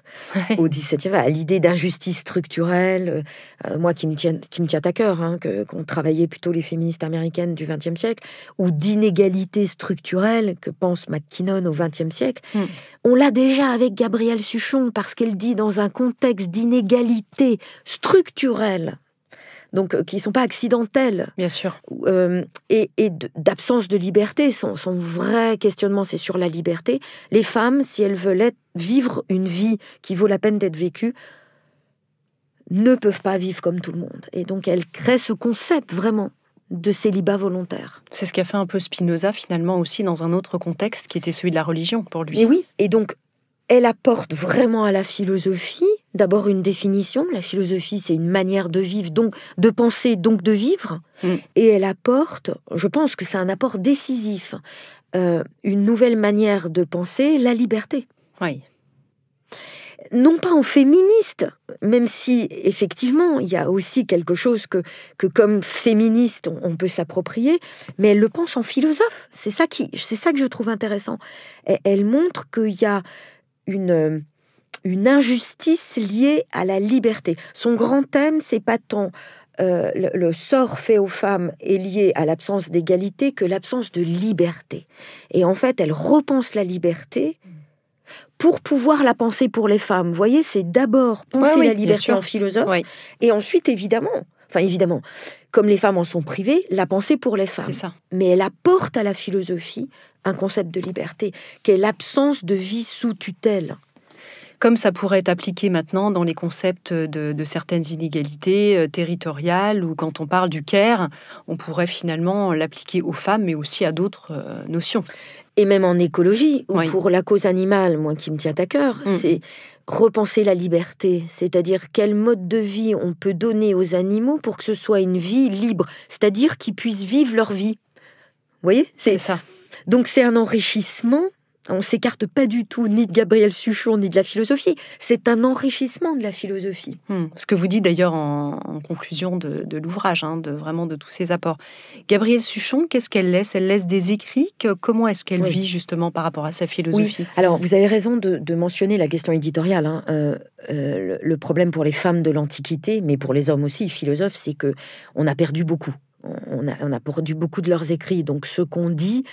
au XVIIe, à l'idée d'injustice structurelle, moi qui me tient à cœur, qu'on travaillait plutôt les féministes américaines du XXe siècle, ou d'inégalité structurelle, que pense McKinnon au XXe siècle. On l'a déjà avec Gabrielle Suchon, parce qu'elle dit dans un contexte d'inégalité structurelle, donc qui ne sont pas accidentelles. Bien sûr. Et d'absence de liberté. Son vrai questionnement, c'est sur la liberté. Les femmes, si elles veulent vivre une vie qui vaut la peine d'être vécue, ne peuvent pas vivre comme tout le monde. Et donc, elle crée ce concept, vraiment, de célibat volontaire. C'est ce qu'a fait un peu Spinoza, finalement, aussi, dans un autre contexte, qui était celui de la religion, pour lui. Et oui, et donc, elle apporte vraiment à la philosophie, d'abord une définition. La philosophie, c'est une manière de vivre, donc de penser, donc de vivre. Et elle apporte, je pense que c'est un apport décisif, une nouvelle manière de penser, la liberté. Oui. Non pas en féministe, même si, effectivement, il y a aussi quelque chose que comme féministe, on peut s'approprier, mais elle le pense en philosophe. C'est ça que je trouve intéressant. Elle montre qu'il y a une injustice liée à la liberté. Son grand thème, c'est pas tant le sort fait aux femmes est lié à l'absence d'égalité que l'absence de liberté. Et en fait, elle repense la liberté pour pouvoir la penser pour les femmes. Vous voyez, c'est d'abord penser la liberté en philosophe, et ensuite, évidemment, comme les femmes en sont privées, la penser pour les femmes. C'est ça. Mais elle apporte à la philosophie un concept de liberté, qui est l'absence de vie sous tutelle. Comme ça pourrait être appliqué maintenant dans les concepts de certaines inégalités territoriales, ou quand on parle du care, on pourrait finalement l'appliquer aux femmes, mais aussi à d'autres notions. Et même en écologie, ou pour la cause animale, moi qui me tient à cœur, c'est repenser la liberté, c'est-à-dire quel mode de vie on peut donner aux animaux pour que ce soit une vie libre, c'est-à-dire qu'ils puissent vivre leur vie. Vous voyez, c'est ça. Donc c'est un enrichissement. On s'écarte pas du tout ni de Gabrielle Suchon ni de la philosophie. C'est un enrichissement de la philosophie. Ce que vous dites d'ailleurs en conclusion de l'ouvrage, vraiment de tous ces apports. Gabrielle Suchon, qu'est-ce qu'elle laisse ? Elle laisse des écrits. Comment est-ce qu'elle vit justement par rapport à sa philosophie ? Oui. Alors vous avez raison de mentionner la question éditoriale. Le problème pour les femmes de l'Antiquité, mais pour les hommes aussi, philosophes, c'est que on a perdu beaucoup. On a perdu beaucoup de leurs écrits. Donc ce qu'on dit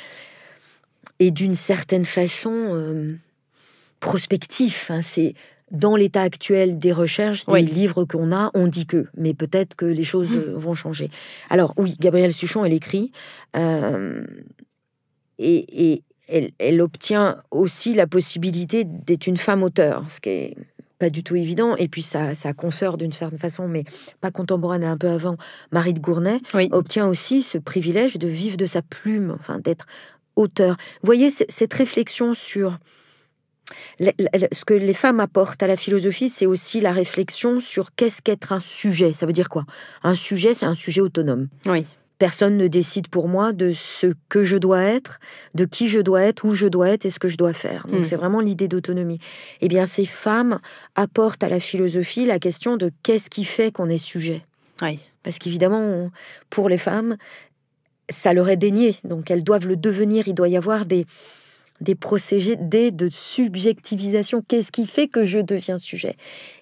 est d'une certaine façon prospectif. C'est dans l'état actuel des recherches, des livres qu'on a, on dit que, mais peut-être que les choses vont changer. Alors oui, Gabrielle Suchon, elle écrit, et elle obtient aussi la possibilité d'être une femme auteure, ce qui est pas du tout évident. Et puis sa consoeur, d'une certaine façon, mais pas contemporaine, un peu avant, Marie de Gournay, obtient aussi ce privilège de vivre de sa plume, d'être auteur. Vous voyez, cette réflexion sur ce que les femmes apportent à la philosophie, c'est aussi la réflexion sur qu'est-ce qu'être un sujet. Ça veut dire quoi ? Un sujet, c'est un sujet autonome. Oui. Personne ne décide pour moi de ce que je dois être, de qui je dois être, où je dois être et ce que je dois faire. Donc c'est vraiment l'idée d'autonomie. Eh bien, ces femmes apportent à la philosophie la question de qu'est-ce qui fait qu'on est sujet. Oui. Parce qu'évidemment, pour les femmes, ça leur est dénié, donc elles doivent le devenir. Il doit y avoir des procédés de subjectivisation. Qu'est-ce qui fait que je deviens sujet ?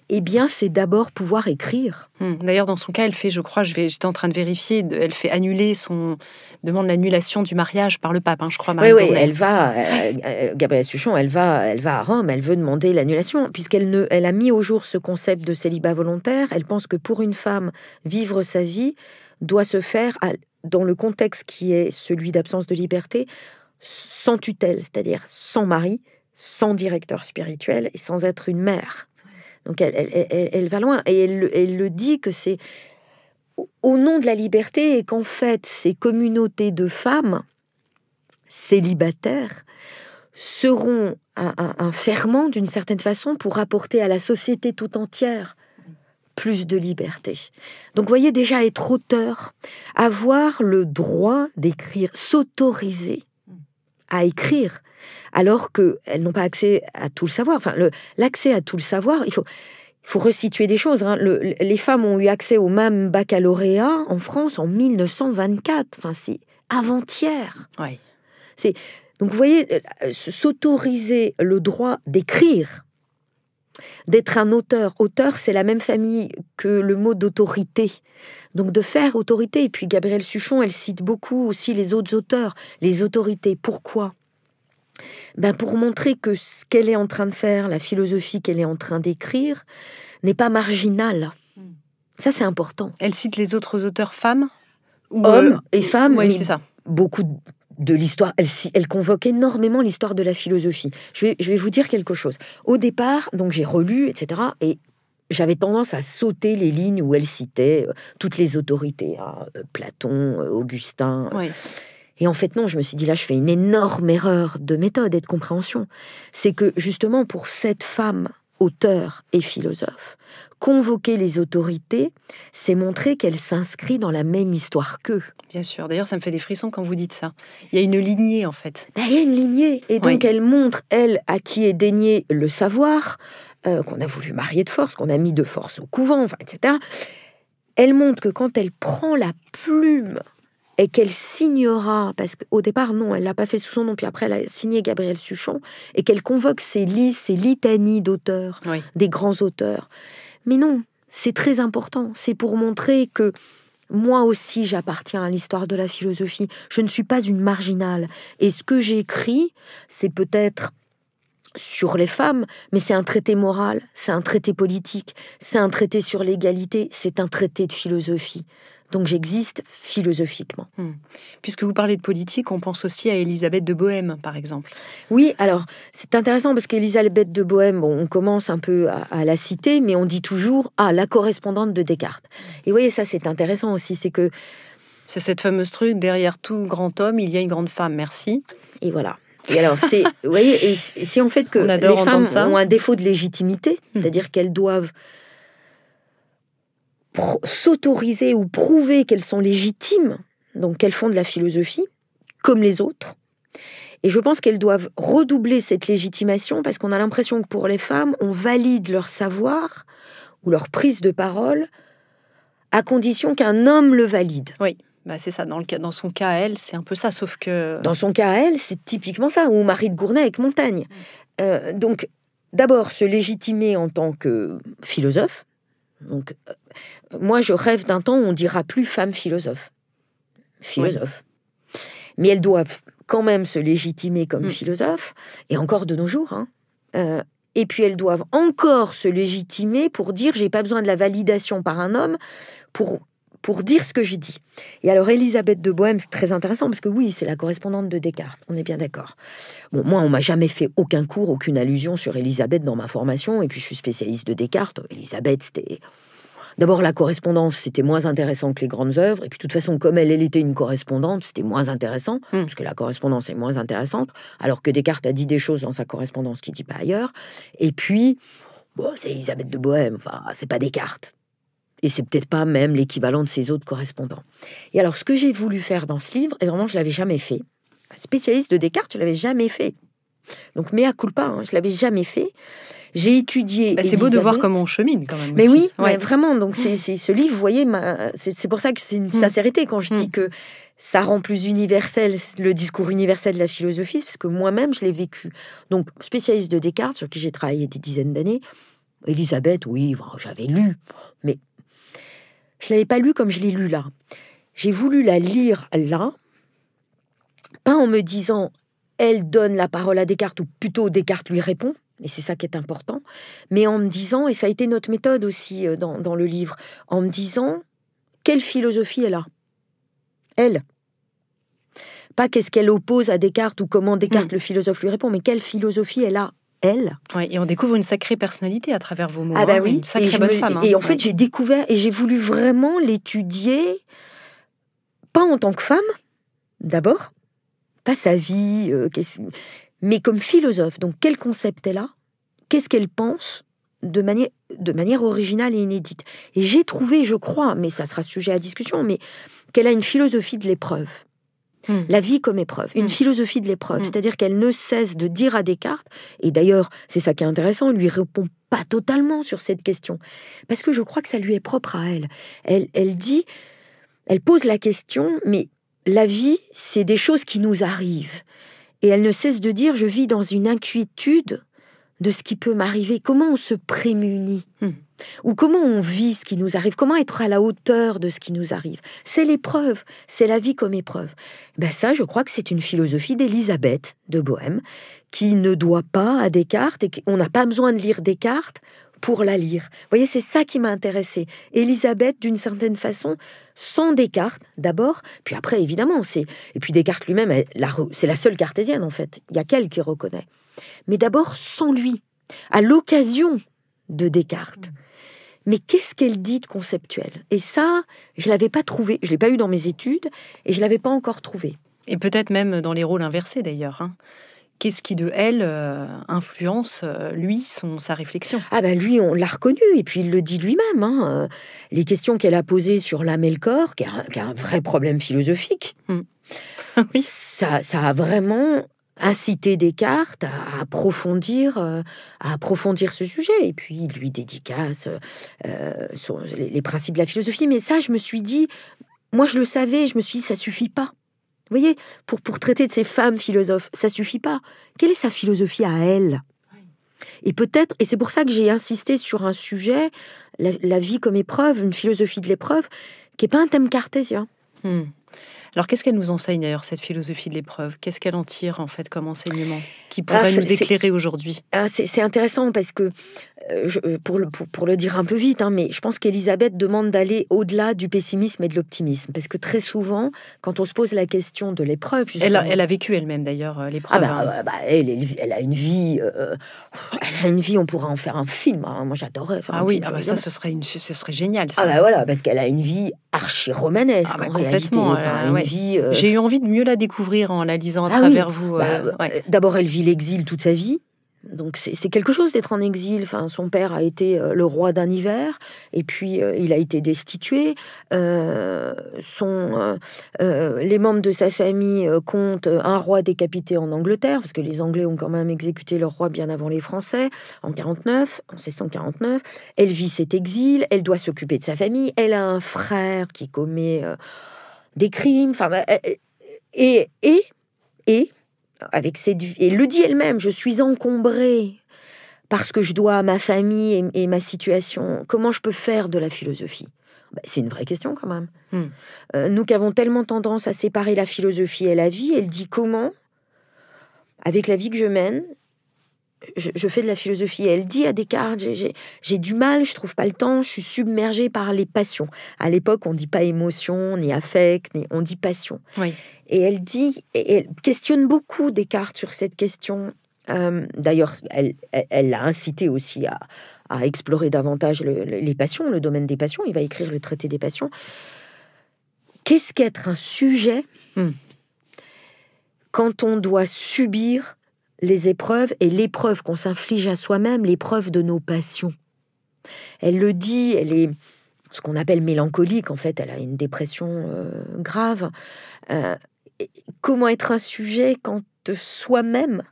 Eh bien, c'est d'abord pouvoir écrire. D'ailleurs, dans son cas, elle fait, je crois, j'étais en train de vérifier, elle fait annuler demande l'annulation du mariage par le pape, je crois. Oui, elle va, Gabrielle Suchon, elle va à Rome, elle veut demander l'annulation, puisqu'elle a mis au jour ce concept de célibat volontaire. Elle pense que pour une femme, vivre sa vie doit se faire dans le contexte qui est celui d'absence de liberté, sans tutelle, c'est-à-dire sans mari, sans directeur spirituel et sans être une mère. Donc elle va loin, et elle le dit que c'est au nom de la liberté, et qu'en fait ces communautés de femmes célibataires seront un ferment d'une certaine façon pour apporter à la société tout entière plus de liberté. Donc, vous voyez, déjà être auteur, avoir le droit d'écrire, s'autoriser à écrire, alors qu'elles n'ont pas accès à tout le savoir. L'accès à tout le savoir, il Il faut resituer des choses. Hein. Les femmes ont eu accès au même baccalauréat en France en 1924. Enfin, c'est avant-hier. Oui. Donc, vous voyez, s'autoriser le droit d'écrire, d'être un auteur. Auteur, c'est la même famille que le mot d'autorité. Donc, de faire autorité. Et puis, Gabrielle Suchon, elle cite beaucoup aussi les autres auteurs, les autorités. Pourquoi ? Pour montrer que ce qu'elle est en train de faire, la philosophie qu'elle est en train d'écrire, n'est pas marginale. Ça, c'est important. Elle cite les autres auteurs femmes Hommes et femmes, oui, c'est ça. Beaucoup de l'histoire. Elle convoque énormément l'histoire de la philosophie. Je vais vous dire quelque chose. Au départ, donc j'ai relu, etc. Et j'avais tendance à sauter les lignes où elle citait toutes les autorités. Platon, Augustin... Oui. Et en fait, non, je me suis dit, là, je fais une énorme erreur de méthode et de compréhension. C'est que, justement, pour cette femme, auteure et philosophe, convoquer les autorités, c'est montrer qu'elle s'inscrit dans la même histoire qu'eux. Bien sûr. D'ailleurs, ça me fait des frissons quand vous dites ça. Il y a une lignée, en fait. Il y a une lignée. Et donc, elle montre, elle, à qui est dénié le savoir, qu'on a voulu marier de force, qu'on a mis de force au couvent, enfin, etc. Elle montre que quand elle prend la plume et qu'elle signera, parce qu'au départ, non, elle ne l'a pas fait sous son nom, puis après, elle a signé Gabrielle Suchon, et qu'elle convoque ces litanies d'auteurs, des grands auteurs. Mais non, c'est très important. C'est pour montrer que moi aussi, j'appartiens à l'histoire de la philosophie. Je ne suis pas une marginale. Et ce que j'écris, c'est peut-être sur les femmes, mais c'est un traité moral, c'est un traité politique, c'est un traité sur l'égalité, c'est un traité de philosophie. Donc j'existe philosophiquement. Puisque vous parlez de politique, on pense aussi à Élisabeth de Bohême, par exemple. Oui, alors c'est intéressant parce qu'Élisabeth de Bohême, on commence un peu à la citer, mais on dit toujours « la correspondante de Descartes ». Et vous voyez, ça c'est intéressant aussi, c'est que... C'est cette fameuse truc, derrière tout grand homme, il y a une grande femme, merci. Et voilà. Et alors, vous voyez, c'est en fait que les femmes ont un défaut de légitimité, c'est-à-dire qu'elles doivent s'autoriser ou prouver qu'elles sont légitimes, donc qu'elles font de la philosophie, comme les autres. Et je pense qu'elles doivent redoubler cette légitimation parce qu'on a l'impression que pour les femmes, on valide leur savoir ou leur prise de parole à condition qu'un homme le valide. Oui. C'est ça, dans son cas à elle, c'est un peu ça, sauf que... Dans son cas à elle, c'est typiquement ça, ou Marie de Gournay avec Montaigne. Donc, d'abord, se légitimer en tant que philosophe. Donc, moi, je rêve d'un temps où on dira plus femme philosophe. Philosophe. Oui. Mais elles doivent quand même se légitimer comme philosophe, et encore de nos jours. Et puis, elles doivent encore se légitimer pour dire « j'ai pas besoin de la validation par un homme pour dire ce que je dis. » Et alors, Élisabeth de Bohême, c'est très intéressant, parce que oui, c'est la correspondante de Descartes, on est bien d'accord. Bon, moi, on m'a jamais fait aucun cours, aucune allusion sur Élisabeth dans ma formation, et puis je suis spécialiste de Descartes. Élisabeth, c'était... D'abord, la correspondance, c'était moins intéressant que les grandes œuvres, et puis de toute façon, comme elle était une correspondante, c'était moins intéressant, parce que la correspondance est moins intéressante, alors que Descartes a dit des choses dans sa correspondance qu'il ne dit pas ailleurs. Et puis, c'est Élisabeth de Bohême, enfin, c'est pas Descartes. Et c'est peut-être pas même l'équivalent de ses autres correspondants. Et alors, ce que j'ai voulu faire dans ce livre, et vraiment, je l'avais jamais fait. Spécialiste de Descartes, je l'avais jamais fait. Donc, mea culpa, je l'avais jamais fait. J'ai étudié. C'est beau de voir comment on chemine, quand même. Mais aussi. Oui, ouais, vraiment. Donc, c'est ce livre, vous voyez, c'est pour ça que c'est une sincérité quand je dis que ça rend plus universel le discours universel de la philosophie, parce que moi-même, je l'ai vécu. Donc, spécialiste de Descartes, sur qui j'ai travaillé des dizaines d'années. Élisabeth, oui, j'avais lu, mais je ne l'avais pas lu comme je l'ai lu là. J'ai voulu la lire là, pas en me disant elle donne la parole à Descartes, ou plutôt Descartes lui répond, et c'est ça qui est important, mais en me disant, et ça a été notre méthode aussi dans le livre, en me disant quelle philosophie elle a. Elle. Pas qu'est-ce qu'elle oppose à Descartes ou comment Descartes le philosophe lui répond, mais quelle philosophie elle a. Elle. Ouais, et on découvre une sacrée personnalité à travers vos mots. Oui, une sacrée bonne femme. Et en fait, j'ai découvert et j'ai voulu vraiment l'étudier, pas en tant que femme, d'abord, pas sa vie, mais comme philosophe. Donc, quel concept elle a ? Qu'est-ce qu'elle pense de manière originale et inédite ? Et j'ai trouvé, je crois, mais ça sera sujet à discussion, mais qu'elle a une philosophie de l'épreuve. La vie comme épreuve, une philosophie de l'épreuve, c'est-à-dire qu'elle ne cesse de dire à Descartes, et d'ailleurs, c'est ça qui est intéressant, elle lui répond pas totalement sur cette question, parce que je crois que ça lui est propre à elle. Elle pose la question, mais la vie, c'est des choses qui nous arrivent. Et elle ne cesse de dire, je vis dans une inquiétude de ce qui peut m'arriver. Comment on se prémunit ou comment on vit ce qui nous arrive, comment être à la hauteur de ce qui nous arrive. C'est l'épreuve, c'est la vie comme épreuve. Ben ça, je crois que c'est une philosophie d'Élisabeth de Bohême, qui ne doit pas à Descartes, et on n'a pas besoin de lire Descartes pour la lire. Vous voyez, c'est ça qui m'a intéressée. Élisabeth, d'une certaine façon, sans Descartes, d'abord, puis après, évidemment, et puis Descartes lui-même, c'est la seule cartésienne, en fait. Il y a qu'elle qui reconnaît. Mais d'abord, sans lui, à l'occasion de Descartes. Mais qu'est-ce qu'elle dit de conceptuel? Et ça, je ne l'avais pas trouvé, je ne l'ai pas eu dans mes études, et je ne l'avais pas encore trouvé. Et peut-être même dans les rôles inversés, d'ailleurs. Qu'est-ce qui, de elle, influence, lui, sa réflexion? Ah ben lui, on l'a reconnu, et puis il le dit lui-même. Les questions qu'elle a posées sur l'âme et le corps, qui est un vrai problème philosophique, Oui. ça a vraiment incité Descartes à approfondir ce sujet. Et puis il lui dédicace sur les principes de la philosophie. Mais ça, je me suis dit, moi je le savais, je me suis dit, ça suffit pas. Vous voyez, pour traiter de ces femmes philosophes, ça suffit pas. Quelle est sa philosophie à elle? Et peut-être, et c'est pour ça que j'ai insisté sur un sujet, la vie comme épreuve, une philosophie de l'épreuve, qui n'est pas un thème cartésien. Alors, qu'est-ce qu'elle nous enseigne d'ailleurs, cette philosophie de l'épreuve? Qu'est-ce qu'elle en tire, en fait, comme enseignement qui pourrait nous éclairer aujourd'hui? C'est intéressant parce que, pour le dire un peu vite, mais je pense qu'Élisabeth demande d'aller au-delà du pessimisme et de l'optimisme. Parce que très souvent, quand on se pose la question de l'épreuve... Elle a vécu elle-même, d'ailleurs, l'épreuve. Elle a une vie... on pourrait en faire un film. Moi, j'adorerais faire un film. Ça, ce serait génial. Ça. Parce qu'elle a une vie archi-romanesque, en réalité. J'ai eu envie de mieux la découvrir en la lisant à travers vous. D'abord, elle vit l'exil toute sa vie. Donc c'est quelque chose d'être en exil. Enfin, son père a été le roi d'un hiver, et puis il a été destitué. Les membres de sa famille comptent un roi décapité en Angleterre, parce que les Anglais ont quand même exécuté leur roi bien avant les Français, en 1649. Elle vit cet exil, elle doit s'occuper de sa famille, elle a un frère qui commet des crimes, et avec et le dit elle-même, je suis encombrée parce que je dois à ma famille et ma situation. Comment je peux faire de la philosophie? C'est une vraie question quand même. Nous qui avons tellement tendance à séparer la philosophie et la vie, elle dit comment, avec la vie que je mène, je fais de la philosophie. Et elle dit à Descartes, j'ai du mal, je trouve pas le temps, je suis submergée par les passions. À l'époque, on dit pas émotion, ni affect, on dit passion. Oui. Et elle dit, et elle questionne beaucoup Descartes sur cette question. D'ailleurs, elle l'a incité aussi à explorer davantage les passions, le domaine des passions. Il va écrire le traité des passions. Qu'est-ce qu'être un sujet quand on doit subir les épreuves, et l'épreuve qu'on s'inflige à soi-même, l'épreuve de nos passions? Elle le dit, elle est ce qu'on appelle mélancolique, en fait, elle a une dépression grave. Comment être un sujet quand soi-même,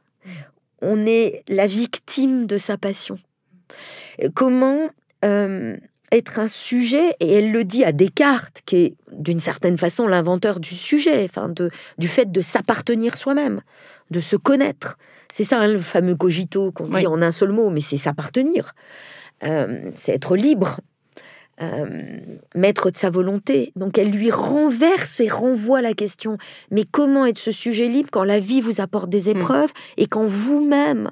on est la victime de sa passion? Comment être un sujet, et elle le dit à Descartes, qui est d'une certaine façon l'inventeur du sujet, du fait de s'appartenir soi-même, de se connaître. C'est ça, le fameux cogito qu'on dit en un seul mot, mais c'est s'appartenir. C'est être libre, maître de sa volonté. Donc elle lui renverse et renvoie la question. Mais comment être ce sujet libre quand la vie vous apporte des épreuves et quand vous-même,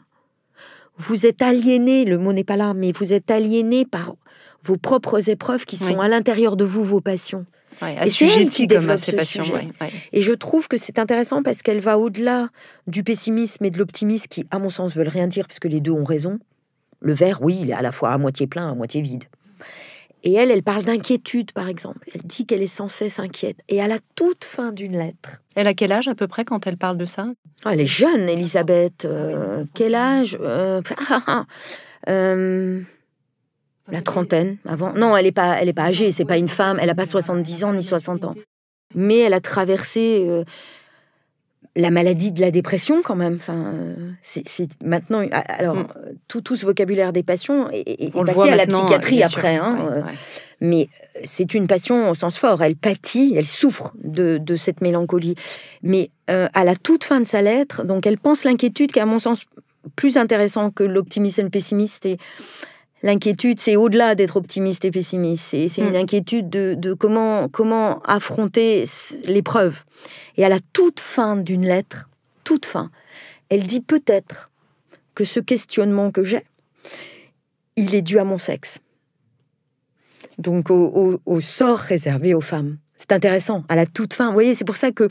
vous êtes aliéné, le mot n'est pas là, mais vous êtes aliéné par vos propres épreuves qui sont à l'intérieur de vous, vos passions. Et c'est elle qui développe ce sujet. Et je trouve que c'est intéressant parce qu'elle va au-delà du pessimisme et de l'optimisme qui, à mon sens, veulent rien dire parce que les deux ont raison. Le verre, oui, il est à la fois à moitié plein, à moitié vide. Et elle parle d'inquiétude, par exemple. Elle dit qu'elle est sans cesse inquiète. Et à la toute fin d'une lettre... Elle a quel âge à peu près quand elle parle de ça? Elle est jeune, Élisabeth. Quel âge? La trentaine, avant. Non, elle est pas âgée, c'est pas une femme. Elle n'a pas 70 ans ni 60 ans. Mais elle a traversé la maladie de la dépression, quand même. Enfin, c'est maintenant... Alors, tout ce vocabulaire des passions est passé à la psychiatrie après. Mais c'est une passion au sens fort. Elle pâtit, elle souffre de cette mélancolie. Mais à la toute fin de sa lettre, donc elle pense l'inquiétude, qui est à mon sens plus intéressant que l'optimisme et le pessimiste. Et l'inquiétude, c'est au-delà d'être optimiste et pessimiste. C'est une inquiétude de comment affronter l'épreuve. Et à la toute fin d'une lettre, toute fin, elle dit peut-être que ce questionnement que j'ai, il est dû à mon sexe. Donc au sort réservé aux femmes. C'est intéressant, à la toute fin. Vous voyez, c'est pour ça que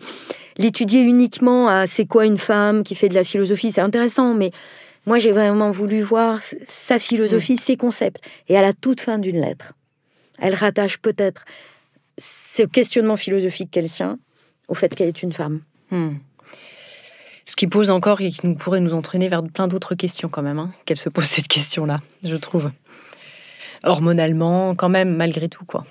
l'étudier uniquement à c'est quoi une femme qui fait de la philosophie, c'est intéressant, mais moi j'ai vraiment voulu voir sa philosophie, ses concepts. Et à la toute fin d'une lettre, elle rattache peut-être ce questionnement philosophique qu'elle tient au fait qu'elle est une femme. Ce qui pose encore et qui pourrait nous entraîner vers plein d'autres questions quand même, qu'elle se pose cette question-là, je trouve. Hormonalement, quand même, malgré tout, quoi.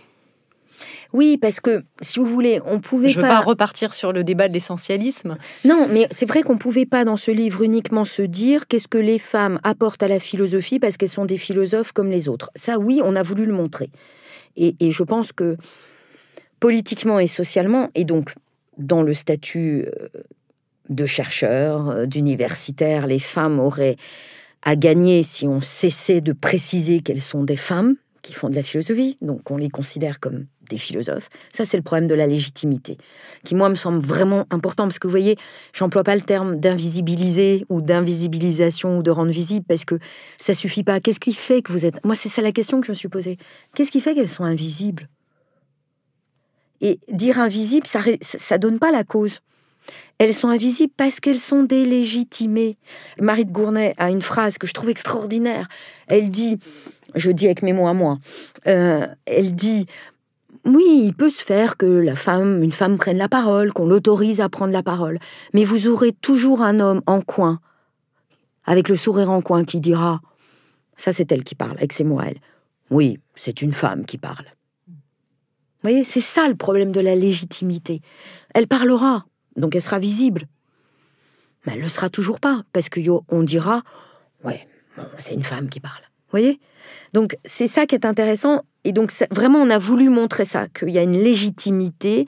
Oui, parce que, si vous voulez, on pouvait Je veux pas repartir sur le débat de l'essentialisme. Non, mais c'est vrai qu'on pouvait pas, dans ce livre, uniquement se dire qu'est-ce que les femmes apportent à la philosophie parce qu'elles sont des philosophes comme les autres. Ça, oui, on a voulu le montrer. Et je pense que, politiquement et socialement, et donc dans le statut de chercheur, d'universitaire, les femmes auraient à gagner si on cessait de préciser qu'elles sont des femmes qui font de la philosophie, donc on les considère comme des philosophes. Ça, c'est le problème de la légitimité, qui, moi, me semble vraiment important, parce que, vous voyez, j'emploie pas le terme d'invisibiliser ou d'invisibilisation ou de rendre visible, parce que ça suffit pas. Qu'est-ce qui fait que vous êtes... Moi, c'est ça la question que je me suis posée. Qu'est-ce qui fait qu'elles sont invisibles? Et dire invisible, ça donne pas la cause. Elles sont invisibles parce qu'elles sont délégitimées. Marie de Gournay a une phrase que je trouve extraordinaire. Elle dit, je dis avec mes mots à moi, elle dit, oui, il peut se faire que une femme prenne la parole, qu'on l'autorise à prendre la parole, mais vous aurez toujours un homme en coin, avec le sourire en coin, qui dira, ça c'est elle qui parle, avec ses mots à elle. Oui, c'est une femme qui parle. Vous voyez, c'est ça le problème de la légitimité. Elle parlera. Donc elle sera visible. Mais elle ne le sera toujours pas, parce qu'on dira « Ouais, bon, c'est une femme qui parle. » Vous voyez? Donc c'est ça qui est intéressant. Et donc vraiment, on a voulu montrer ça, qu'il y a une légitimité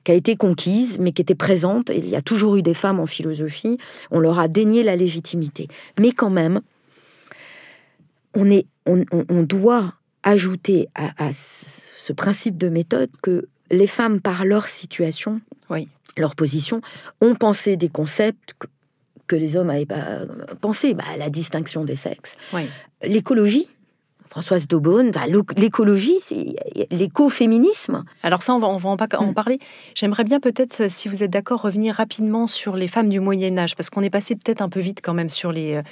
qui a été conquise, mais qui était présente. Et il y a toujours eu des femmes en philosophie. On leur a dénié la légitimité. Mais quand même, on doit ajouter à ce principe de méthode que les femmes, par leur situation... Oui. Leur position, ont pensé des concepts que les hommes n'avaient pas pensé. La distinction des sexes. Oui. L'écologie, Françoise d'Aubonne, l'écologie, c'est l'écoféminisme. Alors ça, on va en parler. J'aimerais bien peut-être, si vous êtes d'accord, revenir rapidement sur les femmes du Moyen-Âge, parce qu'on est passé peut-être un peu vite quand même sur les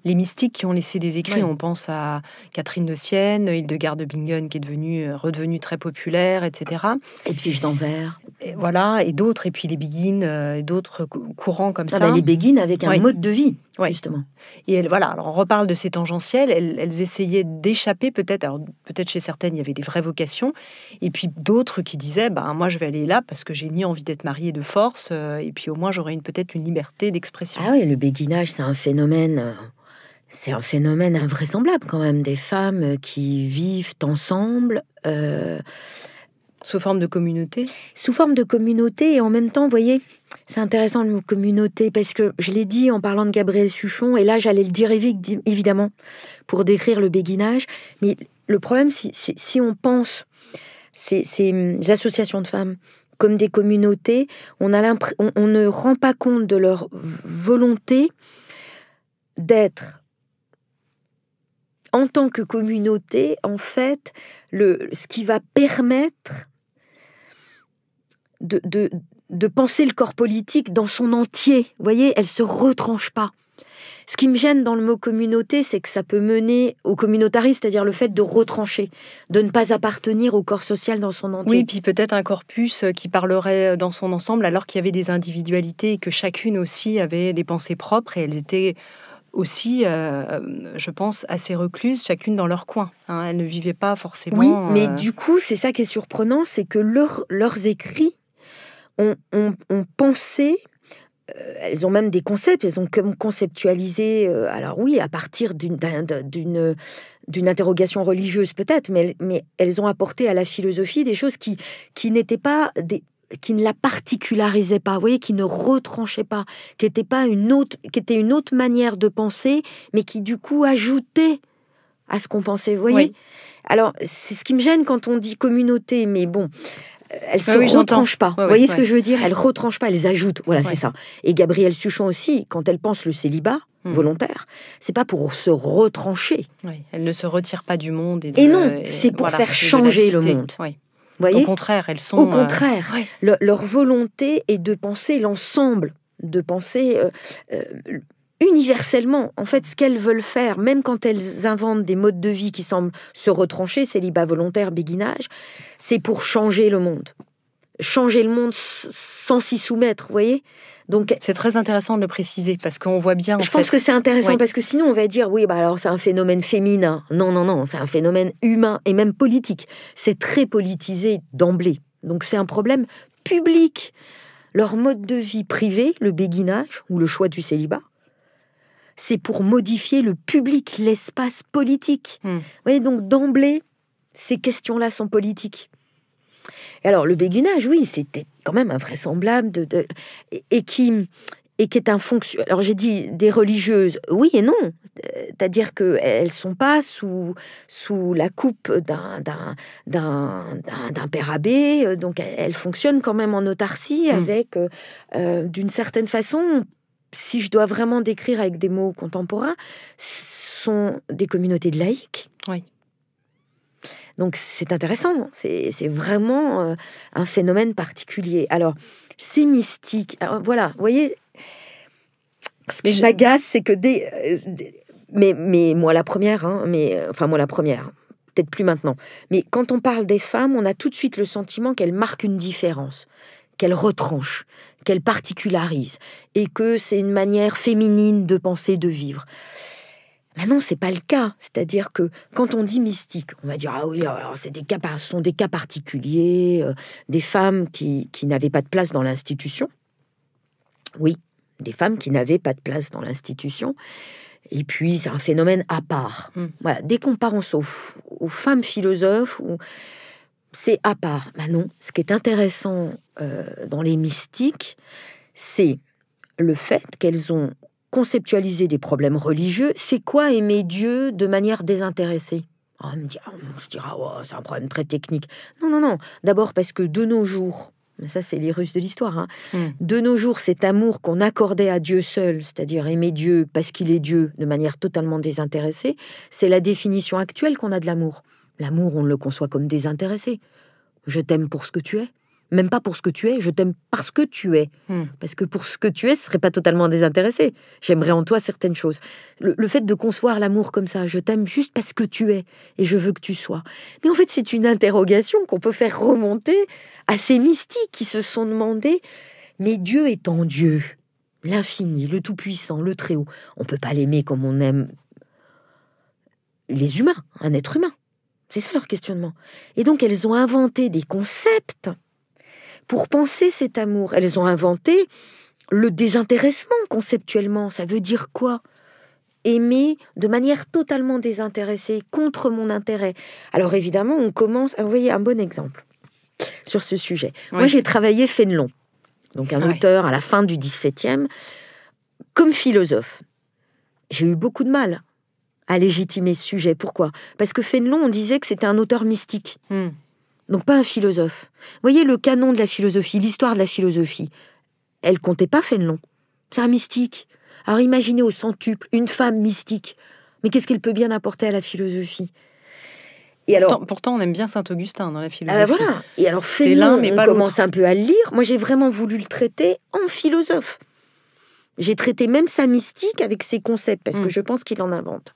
mystiques qui ont laissé des écrits. Oui. On pense à Catherine de Sienne, Hildegard de Bingen, qui est redevenue très populaire, etc. Edwige d'Anvers. Voilà, et d'autres, et puis les Béguines, et d'autres courants comme ça. Les Béguines avec un mode de vie, justement. Et alors on reparle de ces tangentielles, elles essayaient d'échapper peut-être chez certaines, il y avait des vraies vocations, et puis d'autres qui disaient, moi je vais aller là parce que j'ai ni envie d'être mariée de force, et puis au moins j'aurai peut-être une liberté d'expression. Ah oui, le béguinage, c'est un phénomène invraisemblable quand même, des femmes qui vivent ensemble... Sous forme de communauté? Sous forme de communauté, et en même temps, vous voyez, c'est intéressant le mot communauté, parce que je l'ai dit en parlant de Gabriel Suchon, et là j'allais le dire évidemment, pour décrire le béguinage, mais le problème, si on pense ces associations de femmes comme des communautés, on ne rend pas compte de leur volonté d'être... en tant que communauté, en fait, ce qui va permettre de penser le corps politique dans son entier. Vous voyez, elle ne se retranche pas. Ce qui me gêne dans le mot communauté, c'est que ça peut mener au communautarisme, c'est-à-dire le fait de retrancher, de ne pas appartenir au corps social dans son entier. Oui, puis peut-être un corpus qui parlerait dans son ensemble, alors qu'il y avait des individualités et que chacune aussi avait des pensées propres, et elles étaient... aussi, je pense, assez recluses, chacune dans leur coin. Elles ne vivaient pas forcément... Oui, mais du coup, c'est ça qui est surprenant, c'est que leurs écrits ont pensé elles ont même des concepts, elles ont conceptualisé, alors oui, à partir d'une interrogation religieuse peut-être, mais elles ont apporté à la philosophie des choses qui n'étaient pas qui ne la particularisaient pas, vous voyez, qui ne retranchaient pas, qui était une autre manière de penser, mais qui du coup ajoutait à ce qu'on pensait, vous voyez. Oui. Alors, c'est ce qui me gêne quand on dit communauté, mais bon, elles se oui, retranchent pas. Ouais, vous voyez ouais. Ce que je veux dire? Elles retranchent pas, elles ajoutent. Voilà, Ouais. c'est ça. Et Gabrielle Suchon aussi, quand elle pense le célibat volontaire, c'est pas pour se retrancher. Oui, elle ne se retire pas du monde. Et non, c'est pour faire changer le monde. Oui. Vous voyez? Au contraire, elles sont... Au contraire, ouais. leur volonté est de penser l'ensemble, de penser universellement. En fait, ce qu'elles veulent faire, même quand elles inventent des modes de vie qui semblent se retrancher, célibat volontaire, béguinage, c'est pour changer le monde. Changer le monde sans s'y soumettre, vous voyez? Donc, c'est très intéressant de le préciser, parce qu'on voit bien... Je pense que c'est intéressant, parce que sinon on va dire, oui, bah alors c'est un phénomène féminin. Non, c'est un phénomène humain et même politique. C'est très politisé d'emblée. Donc c'est un problème public. Leur mode de vie privé, le béguinage ou le choix du célibat, c'est pour modifier le public, l'espace politique. Vous voyez, donc d'emblée, ces questions-là sont politiques. Et alors, le béguinage, oui, c'était quand même invraisemblable et qui est un fonction. Alors, j'ai dit des religieuses, oui et non. C'est-à-dire qu'elles ne sont pas sous la coupe d'un père abbé, donc elles fonctionnent quand même en autarcie avec, d'une certaine façon, si je dois vraiment décrire avec des mots contemporains, sont des communautés de laïcs. Oui. Donc c'est intéressant, c'est vraiment un phénomène particulier. Alors, ces mystiques, alors, voilà, vous voyez, ce qui m'agace, c'est que mais moi la première, moi la première, peut-être plus maintenant, mais quand on parle des femmes, on a tout de suite le sentiment qu'elles marquent une différence, qu'elles retranchent, qu'elles particularisent, et que c'est une manière féminine de penser, de vivre. Maintenant, c'est pas le cas. C'est-à-dire que quand on dit mystique, on va dire ah oui, alors ce sont des cas particuliers, des femmes qui n'avaient pas de place dans l'institution. Oui, des femmes qui n'avaient pas de place dans l'institution. Et puis c'est un phénomène à part. Voilà. Dès qu'on pense aux femmes philosophes, c'est à part. Non, ce qui est intéressant dans les mystiques, c'est le fait qu'elles ont conceptualiser des problèmes religieux. C'est quoi aimer Dieu de manière désintéressée? On se dira, oh, c'est un problème très technique. Non. D'abord parce que de nos jours, mais ça c'est les Russes de l'histoire, de nos jours, cet amour qu'on accordait à Dieu seul, c'est-à-dire aimer Dieu parce qu'il est Dieu de manière totalement désintéressée, c'est la définition actuelle qu'on a de l'amour. L'amour, on le conçoit comme désintéressé. Je t'aime pour ce que tu es. Même pas pour ce que tu es, je t'aime parce que tu es. Parce que pour ce que tu es, ce serait pas totalement désintéressé. J'aimerais en toi certaines choses. Le fait de concevoir l'amour comme ça, je t'aime juste parce que tu es et je veux que tu sois. Mais en fait, c'est une interrogation qu'on peut faire remonter à ces mystiques qui se sont demandé, mais Dieu étant Dieu, l'infini, le tout-puissant, le très-haut, on peut pas l'aimer comme on aime les humains, un être humain. C'est ça leur questionnement. Et donc, elles ont inventé des concepts pour penser cet amour. Elles ont inventé le désintéressement conceptuellement. Ça veut dire quoi? Aimer de manière totalement désintéressée, contre mon intérêt. Alors évidemment, on commence... Vous voyez, un bon exemple sur ce sujet. Oui. Moi, j'ai travaillé Fénelon, donc un auteur à la fin du XVIIe, comme philosophe. J'ai eu beaucoup de mal à légitimer ce sujet. Pourquoi? Parce que Fénelon, on disait que c'était un auteur mystique. Donc pas un philosophe. Vous voyez, le canon de la philosophie, l'histoire de la philosophie, elle comptait pas Fénelon. C'est un mystique. Alors imaginez au centuple une femme mystique. Mais qu'est-ce qu'elle peut bien apporter à la philosophie? Et pourtant, on aime bien Saint-Augustin dans la philosophie. Voilà. Et alors Fénelon, mais on commence un peu à le lire. Moi, j'ai vraiment voulu le traiter en philosophe. J'ai traité même sa mystique avec ses concepts, parce que je pense qu'il en invente.